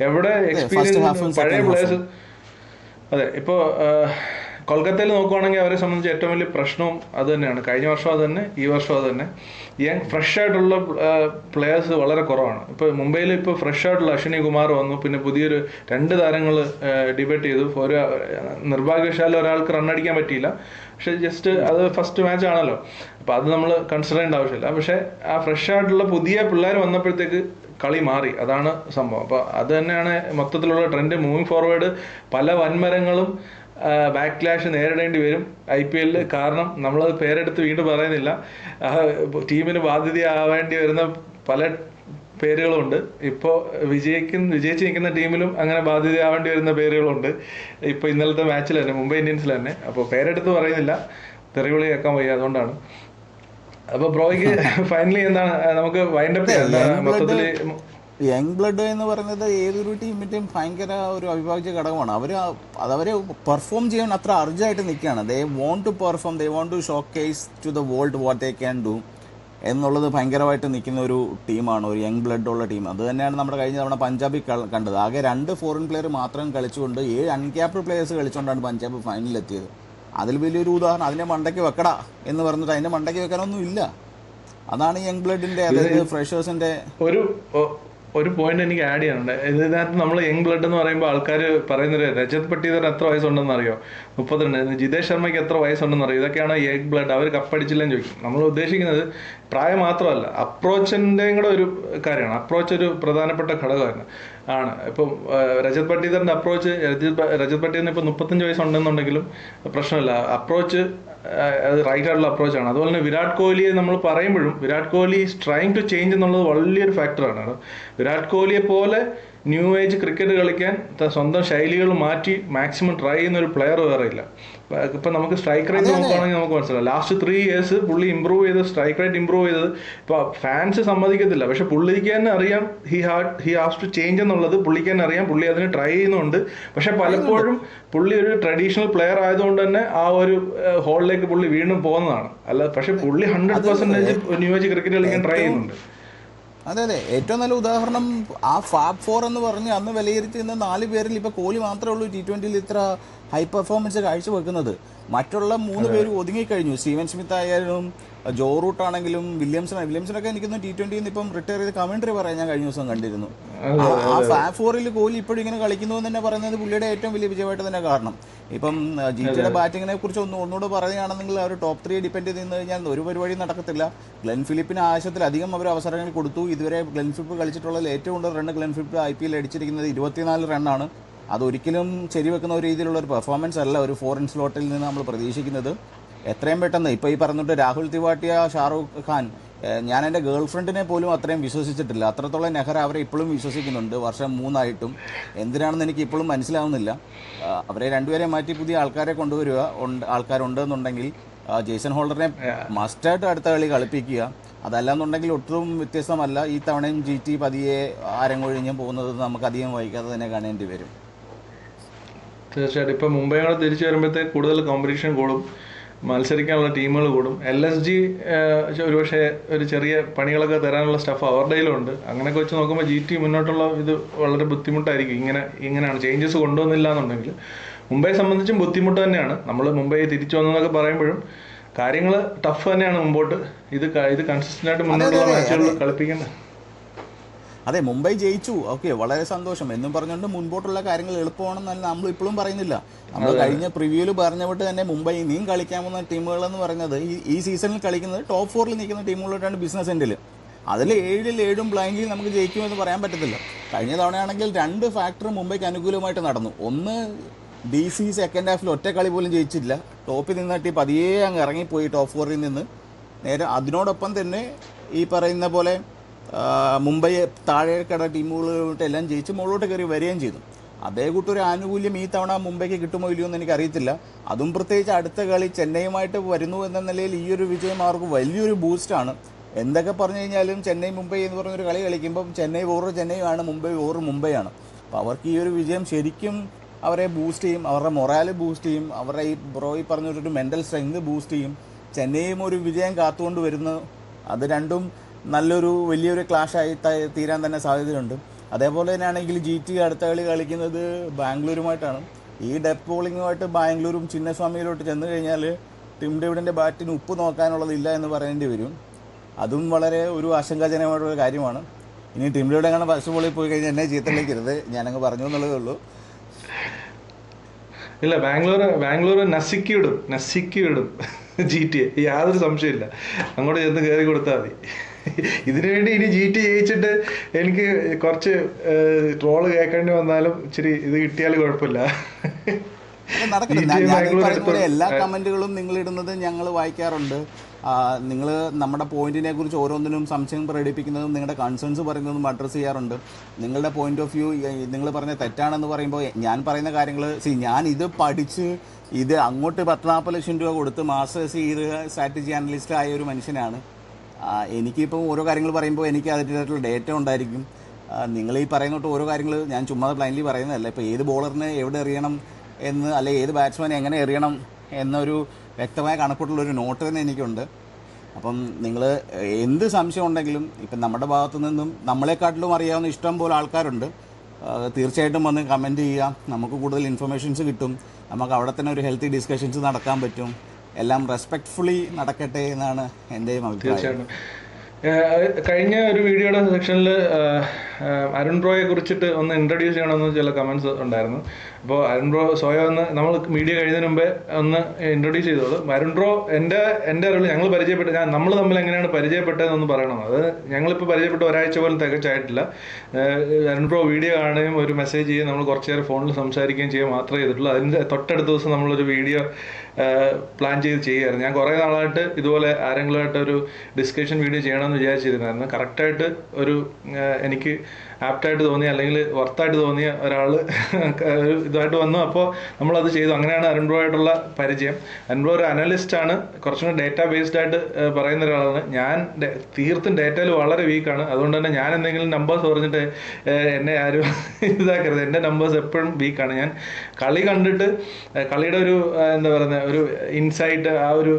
എവിടെ എക്സ്പീരിയൻസ് പഴയ പ്ലേയേഴ്സ്. അതെ, ഇപ്പോൾ കൊൽക്കത്തയിൽ നോക്കുവാണെങ്കിൽ അവരെ സംബന്ധിച്ച് ഏറ്റവും വലിയ പ്രശ്നവും അത് തന്നെയാണ്. കഴിഞ്ഞ വർഷം അത് തന്നെ, ഈ വർഷം അത് തന്നെ. ഫ്രഷ് ആയിട്ടുള്ള പ്ലെയേഴ്സ് വളരെ കുറവാണ്. ഇപ്പോൾ മുംബൈയിൽ ഇപ്പോൾ ഫ്രഷ് ആയിട്ടുള്ള അശ്വിനി കുമാർ വന്നു, പിന്നെ പുതിയൊരു 2 താരങ്ങൾ ഡിബേറ്റ് ചെയ്തു. ഒരു നിർഭാഗ്യവശാൽ ഒരാൾക്ക് റണ്ണടിക്കാൻ പറ്റിയില്ല. പക്ഷെ ജസ്റ്റ് അത് ഫസ്റ്റ് മാച്ച് ആണല്ലോ, അപ്പോൾ അത് നമ്മൾ കൺസിഡർ ചെയ്യേണ്ട ആവശ്യമില്ല. പക്ഷേ ആ ഫ്രഷ് ആയിട്ടുള്ള പുതിയ പിള്ളേർ വന്നപ്പോഴത്തേക്ക് കളി മാറി. അതാണ് സംഭവം. അപ്പോൾ അത് തന്നെയാണ് മൊത്തത്തിലുള്ള ട്രെൻഡ്. മൂവിങ് ഫോർവേഡ് പല വൻമരങ്ങളും ബാക്ക്ലാഷ് നേരിടേണ്ടി വരും IPL. കാരണം നമ്മളത് പേരെടുത്ത് വീണ്ടും പറയുന്നില്ല, ടീമിന് ബാധ്യതയാവേണ്ടി വരുന്ന പല പേരുകളുണ്ട്. ഇപ്പോൾ വിജയിച്ച് നിൽക്കുന്ന ടീമിലും അങ്ങനെ ബാധ്യതയാവേണ്ടി വരുന്ന പേരുകളുണ്ട്. ഇപ്പോൾ ഇന്നലത്തെ മാച്ചിൽ തന്നെ, മുംബൈ ഇന്ത്യൻസിൽ തന്നെ. അപ്പോൾ പേരെടുത്ത് പറയുന്നില്ല, തെറിവിളി കേൾക്കാൻ വയ്യ, അതുകൊണ്ടാണ്. അപ്പോൾ ബ്രോയ്ക്ക് ഫൈനലി എന്താണ് നമുക്ക് വൈൻഡപ്പ് ചെയ്യാം? മൊത്തത്തിൽ യങ് ബ്ലഡ് എന്ന് പറയുന്നത് ഏതൊരു ടീമിൻ്റെയും ഭയങ്കര ഒരു അവിഭാജ്യ ഘടകമാണ്. അതവരെ പെർഫോം ചെയ്യാൻ അത്ര അർജായിട്ട് നിൽക്കുകയാണ്. They want to perform, they want to showcase to the world what they can do എന്നുള്ളത് ഭയങ്കരമായിട്ട് നിൽക്കുന്ന ഒരു ടീമാണ്, ഒരു യങ് ബ്ലഡ് ഉള്ള ടീം. അത് തന്നെയാണ് നമ്മുടെ കഴിഞ്ഞ തവണ പഞ്ചാബിൽ കണ്ടത്. ആകെ 2 ഫോറിൻ പ്ലെയർ മാത്രം കളിച്ചുകൊണ്ട് 7 അൺക്യാപ്ഡ് പ്ലെയേഴ്സ് കളിച്ചുകൊണ്ടാണ് പഞ്ചാബ് ഫൈനലിലെത്തിയത്. അതിൽ വലിയൊരു ഉദാഹരണം അതിൻ്റെ മണ്ടയ്ക്ക് വെക്കടാ എന്ന് പറഞ്ഞിട്ട് അതിൻ്റെ മണ്ടയ്ക്ക് വെക്കാനൊന്നും ഇല്ല. അതാണ് യങ് ബ്ലഡിൻ്റെ, അതായത് ഫ്രഷേഴ്സിൻ്റെ ഒരു പോയിന്റ് എനിക്ക് ആഡ് ചെയ്യാനുണ്ട്. ഇതിനകത്ത് നമ്മൾ യങ് ബ്ലഡ് എന്ന് പറയുമ്പോൾ ആൾക്കാർ പറയുന്നത് രജത് പട്ടീദറിന് എത്ര വയസ്സുണ്ടെന്ന് അറിയോ? 32. ജിതേഷ് ശർമ്മയ്ക്ക് എത്ര വയസ്സുണ്ടെന്ന് അറിയോ? ഇതൊക്കെയാണ് യങ് ബ്ലഡ്. അവർ കപ്പടിച്ചില്ലെന്ന് ചോദിക്കും. നമ്മൾ ഉദ്ദേശിക്കുന്നത് പ്രായം മാത്രമല്ല, അപ്രോച്ചിൻ്റെയും കൂടെ ഒരു കാര്യമാണ്. അപ്രോച്ച് ഒരു പ്രധാനപ്പെട്ട ഘടകമാണ്. ഇപ്പം രജത് പട്ടീദറിന്റെ അപ്രോച്ച്, രജത് പട്ടീദറിന് ഇപ്പം 35 വയസ്സുണ്ടെന്നുണ്ടെങ്കിലും പ്രശ്നമില്ല. അപ്രോച്ച് അത് റൈറ്റ് ആയിട്ടുള്ള അപ്രോച്ചാണ്. അതുപോലെ തന്നെ വിരാട് കോഹ്ലിയെ നമ്മൾ പറയുമ്പോഴും Virat Kohli is trying to change എന്നുള്ളത് വലിയൊരു ഫാക്ടറാണ്. വിരാട് കോഹ്ലിയെ പോലെ ന്യൂ ഏജ് ക്രിക്കറ്റ് കളിക്കാൻ സ്വന്തം ശൈലികൾ മാറ്റി മാക്സിമം ട്രൈ ചെയ്യുന്ന ഒരു പ്ലെയർ വേറെ ഇല്ല. ഇപ്പം നമുക്ക് സ്ട്രൈക്ക് റേറ്റ് നോക്കുകയാണെങ്കിൽ നമുക്ക് മനസ്സിലാവും. ലാസ്റ്റ് 3 years പുള്ളി ഇമ്പ്രൂവ് ചെയ്ത്, സ്ട്രൈക്ക് റേറ്റ് ഇമ്പ്രൂവ് ചെയ്തത്. ഇപ്പോൾ ഫാൻസ് സമ്മതിക്കത്തില്ല, പക്ഷെ പുള്ളിക്ക് തന്നെ അറിയാം ഹി ഹാസ് ടു ചേഞ്ച് എന്നുള്ളത് പുള്ളിക്ക് തന്നെ അറിയാം. പുള്ളി അതിന് ട്രൈ ചെയ്യുന്നുണ്ട്. പക്ഷെ പലപ്പോഴും പുള്ളി ഒരു ട്രഡീഷണൽ പ്ലെയർ ആയതുകൊണ്ട് തന്നെ ആ ഒരു ഹോളിലേക്ക് പുള്ളി വീണ്ടും പോകുന്നതാണ്. പക്ഷെ പുള്ളി 100% ന്യൂ ഏജ് ക്രിക്കറ്റ് കളിക്കാൻ ട്രൈ ചെയ്യുന്നുണ്ട്. അതെ, ഏറ്റവും നല്ല ഉദാഹരണം ആ ഫാബ് 4 എന്ന് പറഞ്ഞ് അന്ന് വിലയിരുത്തുന്ന 4 പേരിൽ ഇപ്പോൾ കോഹ്ലി മാത്രമേ ഉള്ളൂ T20 ഇത്ര ഹൈ പെർഫോമൻസ് കാഴ്ചവെക്കുന്നത്. മറ്റുള്ള 3 പേര് ഒതുങ്ങിക്കഴിഞ്ഞു. സ്റ്റീവൻ സ്മിത്ത് ആയാലും ജോ റൂട്ട് ആണെങ്കിലും വില്യംസനൊക്കെ എനിക്കൊന്ന് T20 ഇപ്പം റിട്ടയർ ചെയ്ത് കമന്ററി പറയാൻ ഞാൻ കഴിഞ്ഞ ദിവസം കണ്ടിരുന്നു. ആ ഫാബ് 4 കോഹ്ലി ഇപ്പോഴും ഇങ്ങനെ കളിക്കുന്നു എന്ന് തന്നെ പറയുന്നത് പുള്ളിയുടെ ഏറ്റവും വലിയ വിജയമായിട്ട് തന്നെ കാരണം. ഇപ്പം ജിറ്റിയുടെ ബാറ്റിങ്ങിനെ കുറിച്ച് ഒന്നുകൂടെ പറയുകയാണെന്നെങ്കിൽ അവർ ടോപ്പ് 3 ഡിപ്പെൻഡ് ചെയ്ത് നിന്ന് കഴിഞ്ഞാൽ ഒരു പരിപാടി നടക്കത്തില്ല. ഗ്ലെൻ ഫിലിപ്പിന് ആവശ്യത്തിലധികം അവർ അവസരങ്ങൾ കൊടുത്തു. ഇതുവരെ ഗ്ലെൻ ഫിലിപ്പ് കളിച്ചിട്ടുള്ളതിൽ ഏറ്റവും കൂടുതൽ റൺ ഗ്ലെൻ ഫിലിപ്പ് IPL അടിച്ചിരിക്കുന്നത് 24 റണ്ണാണ്. അതൊരിക്കലും ശരിവെക്കുന്ന ഒരു രീതിയിലുള്ള ഒരു പെർഫോമൻസ് അല്ല ഒരു ഫോറിൻ സ്ലോട്ടിൽ നിന്ന് നമ്മൾ പ്രതീക്ഷിക്കുന്നത്. എത്രയും പെട്ടെന്ന് ഇപ്പോൾ ഈ പറഞ്ഞിട്ട് രാഹുൽ തിവാട്ടിയ, ഷാറൂഖ് ഖാൻ, ഞാൻ എൻ്റെ ഗേൾ ഫ്രണ്ടിനെ പോലും അത്രയും വിശ്വസിച്ചിട്ടില്ല. അത്രത്തോളം നെഹ്റ അവരെ ഇപ്പോഴും വിശ്വസിക്കുന്നുണ്ട്. വർഷം 3 ആയിട്ടും എന്തിനാണെന്ന് എനിക്ക് ഇപ്പോഴും മനസ്സിലാവുന്നില്ല. അവരെ രണ്ടുപേരെ മാറ്റി പുതിയ ആൾക്കാരെ കൊണ്ടുവരിക, ആൾക്കാരുണ്ടെന്നുണ്ടെങ്കിൽ ജെയ്സൺ ഹോൾഡറിനെ മസ്റ്റായിട്ട് അടുത്ത കളി കളിപ്പിക്കുക. അതല്ലാന്നുണ്ടെങ്കിൽ ഒട്ടും വ്യത്യസ്തമല്ല. ഈ തവണയും GT പതിയെ അരങ്ങൊഴിഞ്ഞ് പോകുന്നത് നമുക്ക് അധികം വൈകാതെ തന്നെ കാണേണ്ടി വരും. തീർച്ചയായിട്ടും. ഇപ്പം മുംബൈ കൂടെ തിരിച്ചു വരുമ്പോഴത്തേക്ക് കൂടുതൽ കോമ്പറ്റീഷൻ കൂടും, മത്സരിക്കാനുള്ള ടീമുകൾ കൂടും. LSG ഒരുപക്ഷെ ഒരു ചെറിയ പണികളൊക്കെ തരാനുള്ള സ്റ്റഫ് അവരുടെ കയ്യിലുണ്ട്. അങ്ങനെയൊക്കെ വെച്ച് നോക്കുമ്പോൾ GT മുന്നോട്ടുള്ള ഇത് വളരെ ബുദ്ധിമുട്ടായിരിക്കും. ഇങ്ങനെയാണ് ചേഞ്ചസ് കൊണ്ടുവന്നില്ല എന്നുണ്ടെങ്കിൽ മുംബൈയെ സംബന്ധിച്ചും ബുദ്ധിമുട്ട് തന്നെയാണ്. നമ്മൾ മുംബൈ തിരിച്ചു വന്നതെന്നൊക്കെ പറയുമ്പോഴും കാര്യങ്ങൾ ടഫ് തന്നെയാണ് മുമ്പോട്ട്. ഇത് കൺസിസ്റ്റന്റ് ആയിട്ട് മുന്നോട്ടുള്ള മാച്ചുകൾ കളിപ്പിക്കുന്നത്. അതെ, മുംബൈ ജയിച്ചു, ഓക്കെ, വളരെ സന്തോഷം എന്നും പറഞ്ഞുകൊണ്ട് മുൻപോട്ടുള്ള കാര്യങ്ങൾ എളുപ്പമാണെന്നല്ല നമ്മൾ ഇപ്പോഴും പറയുന്നില്ല. നമ്മൾ കഴിഞ്ഞ പ്രിവ്യൂവിൽ പറഞ്ഞുകൊണ്ട് തന്നെ മുംബൈ ഇനിയും കളിക്കാവുന്ന ടീമുകളെന്ന് പറയുന്നത് ഈ സീസണിൽ കളിക്കുന്നത് ടോപ്പ് 4 നിൽക്കുന്ന ടീമുകളായിട്ടാണ് ബിസിനസ് എൻഡിൽ. അതിൽ 7 ബ്ലൈൻഡ്ലി നമുക്ക് ജയിക്കുമെന്ന് പറയാൻ പറ്റത്തില്ല. കഴിഞ്ഞ തവണയാണെങ്കിൽ 2 ഫാക്ടർ മുംബൈക്ക് അനുകൂലമായിട്ട് നടന്നു. ഒന്ന്, DC സെക്കൻഡ് ഹാഫിൽ ഒറ്റ കളി പോലും ജയിച്ചില്ല. ടോപ്പിൽ നിന്നിട്ട് പതിയെ അങ്ങ് ഇറങ്ങിപ്പോയി ടോപ്പ് 4 നിന്ന് നേരെ. അതിനോടൊപ്പം തന്നെ ഈ പറയുന്ന പോലെ മുംബൈ താഴേക്കട ടീമുകളായിട്ട് എല്ലാം ജയിച്ച് മുകളിലോട്ട് കയറി വരികയും ചെയ്തു. അതേ കൂട്ടൊരു ആനുകൂല്യം ഈ തവണ മുംബൈക്ക് കിട്ടുമോ ഇല്ലയോ എന്ന് എനിക്കറിയത്തില്ല. അതും പ്രത്യേകിച്ച് അടുത്ത കളി ചെന്നൈയുമായിട്ട് വരുന്നു എന്ന നിലയിൽ ഈ ഒരു വിജയം അവർക്ക് വലിയൊരു ബൂസ്റ്റാണ്. എന്തൊക്കെ പറഞ്ഞു കഴിഞ്ഞാലും ചെന്നൈ മുംബൈ എന്ന് പറഞ്ഞൊരു കളി കളിക്കുമ്പം ചെന്നൈ ഓവർ ചെന്നൈയാണ്, മുംബൈ ഓവർ മുംബൈയാണ്. അപ്പോൾ അവർക്ക് ഈ ഒരു വിജയം ശരിക്കും അവരെ ബൂസ്റ്റ് ചെയ്യും, അവരുടെ മൊറാല് ബൂസ്റ്റ് ചെയ്യും, അവരുടെ ഈ പറഞ്ഞൊരു മെൻ്റൽ സ്ട്രെങ്ത് ബൂസ്റ്റ് ചെയ്യും. ചെന്നൈയും ഒരു വിജയം കാത്തുകൊണ്ട് വരുന്നു. അത് രണ്ടും വലിയൊരു ക്ലാഷായി തീരാൻ തന്നെ സാധ്യതയുണ്ട്. അതേപോലെ തന്നെയാണെങ്കിൽ GT അടുത്ത കളി കളിക്കുന്നത് ബാംഗ്ലൂരുമായിട്ടാണ്. ഈ ഡെത്ത് ബോളിങ്ങുമായിട്ട് ബാംഗ്ലൂരും ചിന്നസ്വാമിയിലോട്ട് ചെന്ന് കഴിഞ്ഞാൽ ടിം ഡേവിഡിൻ്റെ ബാറ്റിന് ഉപ്പ് നോക്കാനുള്ളതില്ല എന്ന് പറയേണ്ടി വരും. അതും വളരെ ഒരു ആശങ്കാജനകമായിട്ടുള്ള കാര്യമാണ്. ഇനി ടിം ഡേവിഡ് അങ്ങനെ ഫസ്റ്റ് ബോളിൽ പോയി കഴിഞ്ഞാൽ എന്നെ ചീത്ത വിളിക്കരുത്, ഞാനങ്ങ് പറഞ്ഞു എന്നുള്ളതേ ഉള്ളൂ. ഇല്ല, ബാംഗ്ലൂർ നസിക്കി വിടും GT, യാതൊരു സംശയമില്ല. അങ്ങോട്ട് ചെന്ന് കയറി കൊടുത്താൽ മതി. ഇതിനു വേണ്ടി ഇനി GT ജയിച്ചിട്ട് എനിക്ക് കുറച്ച് ട്രോള് കേൾക്കേണ്ടി വന്നാലും ഇച്ചിരി ഇത് കിട്ടിയാൽ കുഴപ്പമില്ല. എല്ലാ കമന്റുകളും നിങ്ങൾ ഇടുന്നത് ഞങ്ങൾ വായിക്കാറുണ്ട്. നിങ്ങൾ നമ്മുടെ പോയിന്റിനെ കുറിച്ച് ഓരോന്നിനും സംശയം പ്രകടിപ്പിക്കുന്നതും നിങ്ങളുടെ കൺസേൺസ് പറയുന്നതും അഡ്രസ്സ് ചെയ്യാറുണ്ട്. നിങ്ങളുടെ പോയിന്റ് ഓഫ് വ്യൂ നിങ്ങൾ പറഞ്ഞ തെറ്റാണെന്ന് പറയുമ്പോൾ ഞാൻ പറയുന്ന കാര്യങ്ങൾ ഞാൻ ഇത് പഠിച്ച് ഇത് അങ്ങോട്ട് 10-40 ലക്ഷം രൂപ കൊടുത്ത് മാസ്റ്റേഴ്സ് ചെയ്ത് സ്ട്രാറ്റജി അനലിസ്റ്റ് ആയ ഒരു മനുഷ്യനാണ്. എനിക്കിപ്പം ഓരോ കാര്യങ്ങൾ പറയുമ്പോൾ എനിക്ക് അതിൻ്റെതായിട്ടുള്ള ഡേറ്റ ഉണ്ടായിരിക്കും. നിങ്ങൾ ഈ പറയുന്നോട്ട് ഓരോ കാര്യങ്ങൾ ഞാൻ ചുമ്മാ ബ്ലൈൻഡ്ലി പറയുന്നതല്ല. ഇപ്പോൾ ഏത് ബോളറിനെ എവിടെ എറിയണം എന്ന്, അല്ലെങ്കിൽ ഏത് ബാറ്റ്സ്മാനെ എങ്ങനെ എറിയണം എന്നൊരു വ്യക്തമായ കണക്കൂട്ടുള്ളൊരു നോട്ട് തന്നെ എനിക്കുണ്ട്. അപ്പം നിങ്ങൾ എന്ത് സംശയം ഉണ്ടെങ്കിലും ഇപ്പം നമ്മുടെ ഭാഗത്തു നിന്നും നമ്മളെക്കാട്ടിലും അറിയാവുന്ന ഇഷ്ടം പോലെ ആൾക്കാരുണ്ട്. തീർച്ചയായിട്ടും വന്ന് കമൻറ്റ് ചെയ്യാം. നമുക്ക് കൂടുതൽ ഇൻഫർമേഷൻസ് കിട്ടും. നമുക്ക് അവിടെ തന്നെ ഒരു ഹെൽത്തി ഡിസ്കഷൻസ് നടക്കാൻ പറ്റും. എല്ലാം റെസ്പെക്ട്ഫുള്ളി നടക്കട്ടെ എന്നാണ് എൻ്റെയും അഭിപ്രായം. കഴിഞ്ഞ ഒരു വീഡിയോയുടെ സെക്ഷനിൽ അരുൺ ബ്രോയെ കുറിച്ചിട്ട് ഒന്ന് ഇൻട്രൊഡ്യൂസ് ചെയ്യണമെന്ന് ചില കമൻസ് ഉണ്ടായിരുന്നു. അപ്പോൾ അരുൺ ബ്രോ സ്വയം ഒന്ന് നമ്മൾ മീഡിയ കഴിയുന്നതിന് മുമ്പേ ഒന്ന് ഇൻട്രൊഡ്യൂസ് ചെയ്തോളൂ. അരുൺ ബ്രോ എൻ്റെ അറിവിൽ ഞങ്ങൾ പരിചയപ്പെട്ട നമ്മൾ തമ്മിൽ എങ്ങനെയാണ് പരിചയപ്പെട്ടതെന്നൊന്ന് പറയണം. അത് ഞങ്ങളിപ്പോൾ പരിചയപ്പെട്ട ഒരാഴ്ച പോലും തികച്ചായിട്ടില്ല. അരുൺ ബ്രോ വീഡിയോ കാണുകയും ഒരു മെസ്സേജ് ചെയ്യുകയും നമ്മൾ കുറച്ച് നേരം ഫോണിൽ സംസാരിക്കുകയും ചെയ്യുക മാത്രമേ ചെയ്തിട്ടുള്ളൂ. അതിൻ്റെ തൊട്ടടുത്ത ദിവസം നമ്മളൊരു വീഡിയോ പ്ലാൻ ചെയ്ത് ചെയ്യുമായിരുന്നു. ഞാൻ കുറേ നാളായിട്ട് ഇതുപോലെ ആരെങ്കിലുമായിട്ട് ഒരു ഡിസ്കഷൻ വീഡിയോ ചെയ്യണമെന്ന് വിചാരിച്ചിരുന്നായിരുന്നു. കറക്റ്റായിട്ട് ഒരു എനിക്ക് ആപ്റ്റായിട്ട് തോന്നിയ അല്ലെങ്കിൽ വർത്തായിട്ട് തോന്നിയ ഒരാൾ ഇതായിട്ട് വന്നു. അപ്പോൾ നമ്മളത് ചെയ്തു. അങ്ങനെയാണ് അരുൺ ബ്രോ ആയിട്ടുള്ള പരിചയം. അരുൺ ബ്രോ ഒരു അനലിസ്റ്റാണ്, കുറച്ചും കൂടി ഡേറ്റ ബേസ്ഡ് ആയിട്ട് പറയുന്ന ഒരാളാണ്. ഞാൻ തീർത്തും ഡേറ്റയിൽ വളരെ വീക്കാണ്. അതുകൊണ്ട് തന്നെ ഞാൻ എന്തെങ്കിലും നമ്പേഴ്സ് പറഞ്ഞിട്ട് എന്നെ ആരും ഇതാക്കരുത്. എൻ്റെ നമ്പേഴ്സ് എപ്പോഴും വീക്കാണ്. ഞാൻ കളി കണ്ടിട്ട് കളിയുടെ ഒരു എന്താ പറയുന്നത് ഒരു ഇൻസൈറ്റ്, ആ ഒരു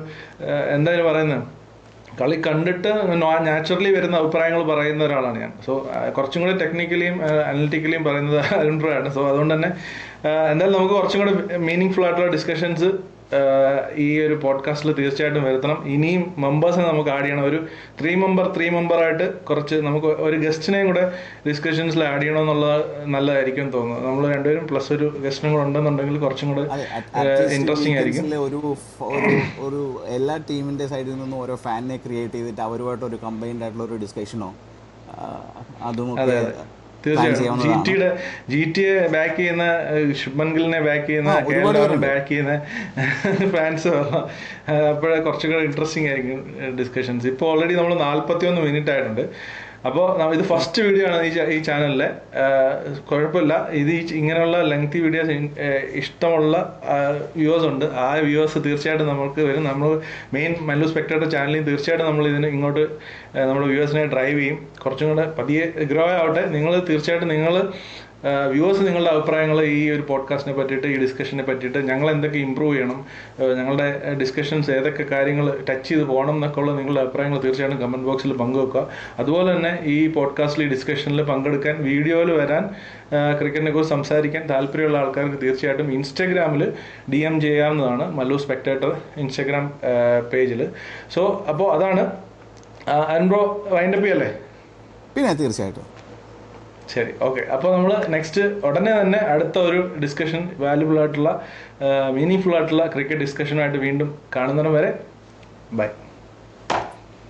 എന്തായാലും പറയുന്നത് കളി കണ്ടിട്ട് നാച്ചുറലി വരുന്ന അഭിപ്രായങ്ങൾ പറയുന്ന ഒരാളാണ് ഞാൻ. സോ കുറച്ചും കൂടി ടെക്നിക്കലിയും അനലിറ്റിക്കലിയും പറയുന്നത് അരുൺ ബ്രോ ആണ്. സോ അതുകൊണ്ട് തന്നെ എന്തായാലും നമുക്ക് കുറച്ചും കൂടി മീനിങ് ഫുൾ ആയിട്ടുള്ള ഡിസ്കഷൻസ് ഈ ഒരു പോഡ്കാസ്റ്റിൽ തീർച്ചയായിട്ടും വരുത്തണം. ഇനിയും മെമ്പേഴ്സിനെ നമുക്ക് ആഡ് ചെയ്യണം. ഒരു 3 മെമ്പറായിട്ട് കുറച്ച് നമുക്ക് ഒരു ഗസ്റ്റിനെയും കൂടെ ഡിസ്കഷൻസിൽ ആഡ് ചെയ്യണമെന്നുള്ളത് നല്ലതായിരിക്കും തോന്നുന്നു. നമ്മൾ രണ്ടുപേരും പ്ലസ് ഒരു ഗസ്റ്റിനും കൂടെ ഉണ്ടെന്നുണ്ടെങ്കിൽ കുറച്ചും കൂടെ ഇൻട്രസ്റ്റിംഗ് ആയിരിക്കും. ഒരു എല്ലാ ടീമിന്റെ സൈഡിൽ നിന്നും ഓരോ ഫാനിനെ ക്രിയേറ്റ് ചെയ്തിട്ട് അവരുമായിട്ട് ഒരു കമ്പൈൻഡ് ആയിട്ടുള്ള ഒരു ഡിസ്കഷനോ അതുമൊക്കെ തീർച്ചയായും GTA ബാക്ക് ചെയ്യുന്ന, ശുഭ്മൻ ഗില്ലിനെ ബാക്ക് ചെയ്യുന്ന, ബാക്ക് ചെയ്യുന്ന ഫാൻസ് അപ്പോഴേ കുറച്ചുകൂടെ ഇൻട്രസ്റ്റിംഗ് ആയിരിക്കും ഡിസ്കഷൻസ്. ഇപ്പോൾ ഓൾറെഡി നമ്മൾ 41 മിനിറ്റ് ആയിട്ടുണ്ട്. അപ്പോൾ ഇത് ഫസ്റ്റ് വീഡിയോ ആണ് ഈ ചാനലിലെ. കുഴപ്പമില്ല, ഇത് ഇങ്ങനെയുള്ള ലെങ്തി വീഡിയോസ് ഇഷ്ടമുള്ള വ്യൂവേഴ്സ് ഉണ്ട്. ആ വ്യൂവേഴ്സ് തീർച്ചയായിട്ടും നമുക്ക് വരും. നമ്മൾ മെയിൻ മല്ലു സ്പെക്ടേറ്റർ ചാനലിൽ തീർച്ചയായിട്ടും നമ്മൾ ഇതിന് ഇങ്ങോട്ട് നമ്മുടെ വ്യൂവേഴ്സിനെ ഡ്രൈവ് ചെയ്യും. കുറച്ചും കൂടെ പതിയെ ഗ്രോ ആവട്ടെ. നിങ്ങൾ തീർച്ചയായിട്ടും വ്യൂവേഴ്സ് നിങ്ങളുടെ അഭിപ്രായങ്ങൾ ഈ ഒരു പോഡ്കാസ്റ്റിനെ പറ്റിയിട്ട്, ഈ ഡിസ്കഷനെ പറ്റിയിട്ട്, ഞങ്ങൾ എന്തൊക്കെ ഇമ്പ്രൂവ് ചെയ്യണം, ഞങ്ങളുടെ ഡിസ്കഷൻസ് ഏതൊക്കെ കാര്യങ്ങൾ ടച്ച് ചെയ്ത് പോകണം എന്നൊക്കെ ഉള്ള നിങ്ങളുടെ അഭിപ്രായങ്ങൾ തീർച്ചയായിട്ടും കമൻറ്റ് ബോക്സിൽ പങ്കുവെക്കുക. അതുപോലെ തന്നെ ഈ പോഡ്കാസ്റ്റിൽ, ഈ ഡിസ്കഷനിൽ പങ്കെടുക്കാൻ, വീഡിയോയിൽ വരാൻ, ക്രിക്കറ്റിനെ കുറിച്ച് സംസാരിക്കാൻ താല്പര്യമുള്ള ആൾക്കാർക്ക് തീർച്ചയായിട്ടും ഇൻസ്റ്റഗ്രാമിൽ DM ചെയ്യാവുന്നതാണ്. മല്ലു സ്പെക്ടേറ്റർ ഇൻസ്റ്റഗ്രാം പേജിൽ. സോ അപ്പോൾ അതാണ്. അരുൺ ബ്രോ വൈൻഡപ്പ് ചെയ്യല്ലേ? പിന്നെ തീർച്ചയായിട്ടും. ശരി, ഓക്കെ. അപ്പോൾ നമ്മൾ നെക്സ്റ്റ് ഉടനെ തന്നെ അടുത്ത ഒരു ഡിസ്കഷൻ, വാല്യുബിൾ ആയിട്ടുള്ള മീനിങ് ഫുൾ ആയിട്ടുള്ള ക്രിക്കറ്റ് ഡിസ്കഷനായിട്ട് വീണ്ടും കാണുന്നതിന് വരെ ബൈ.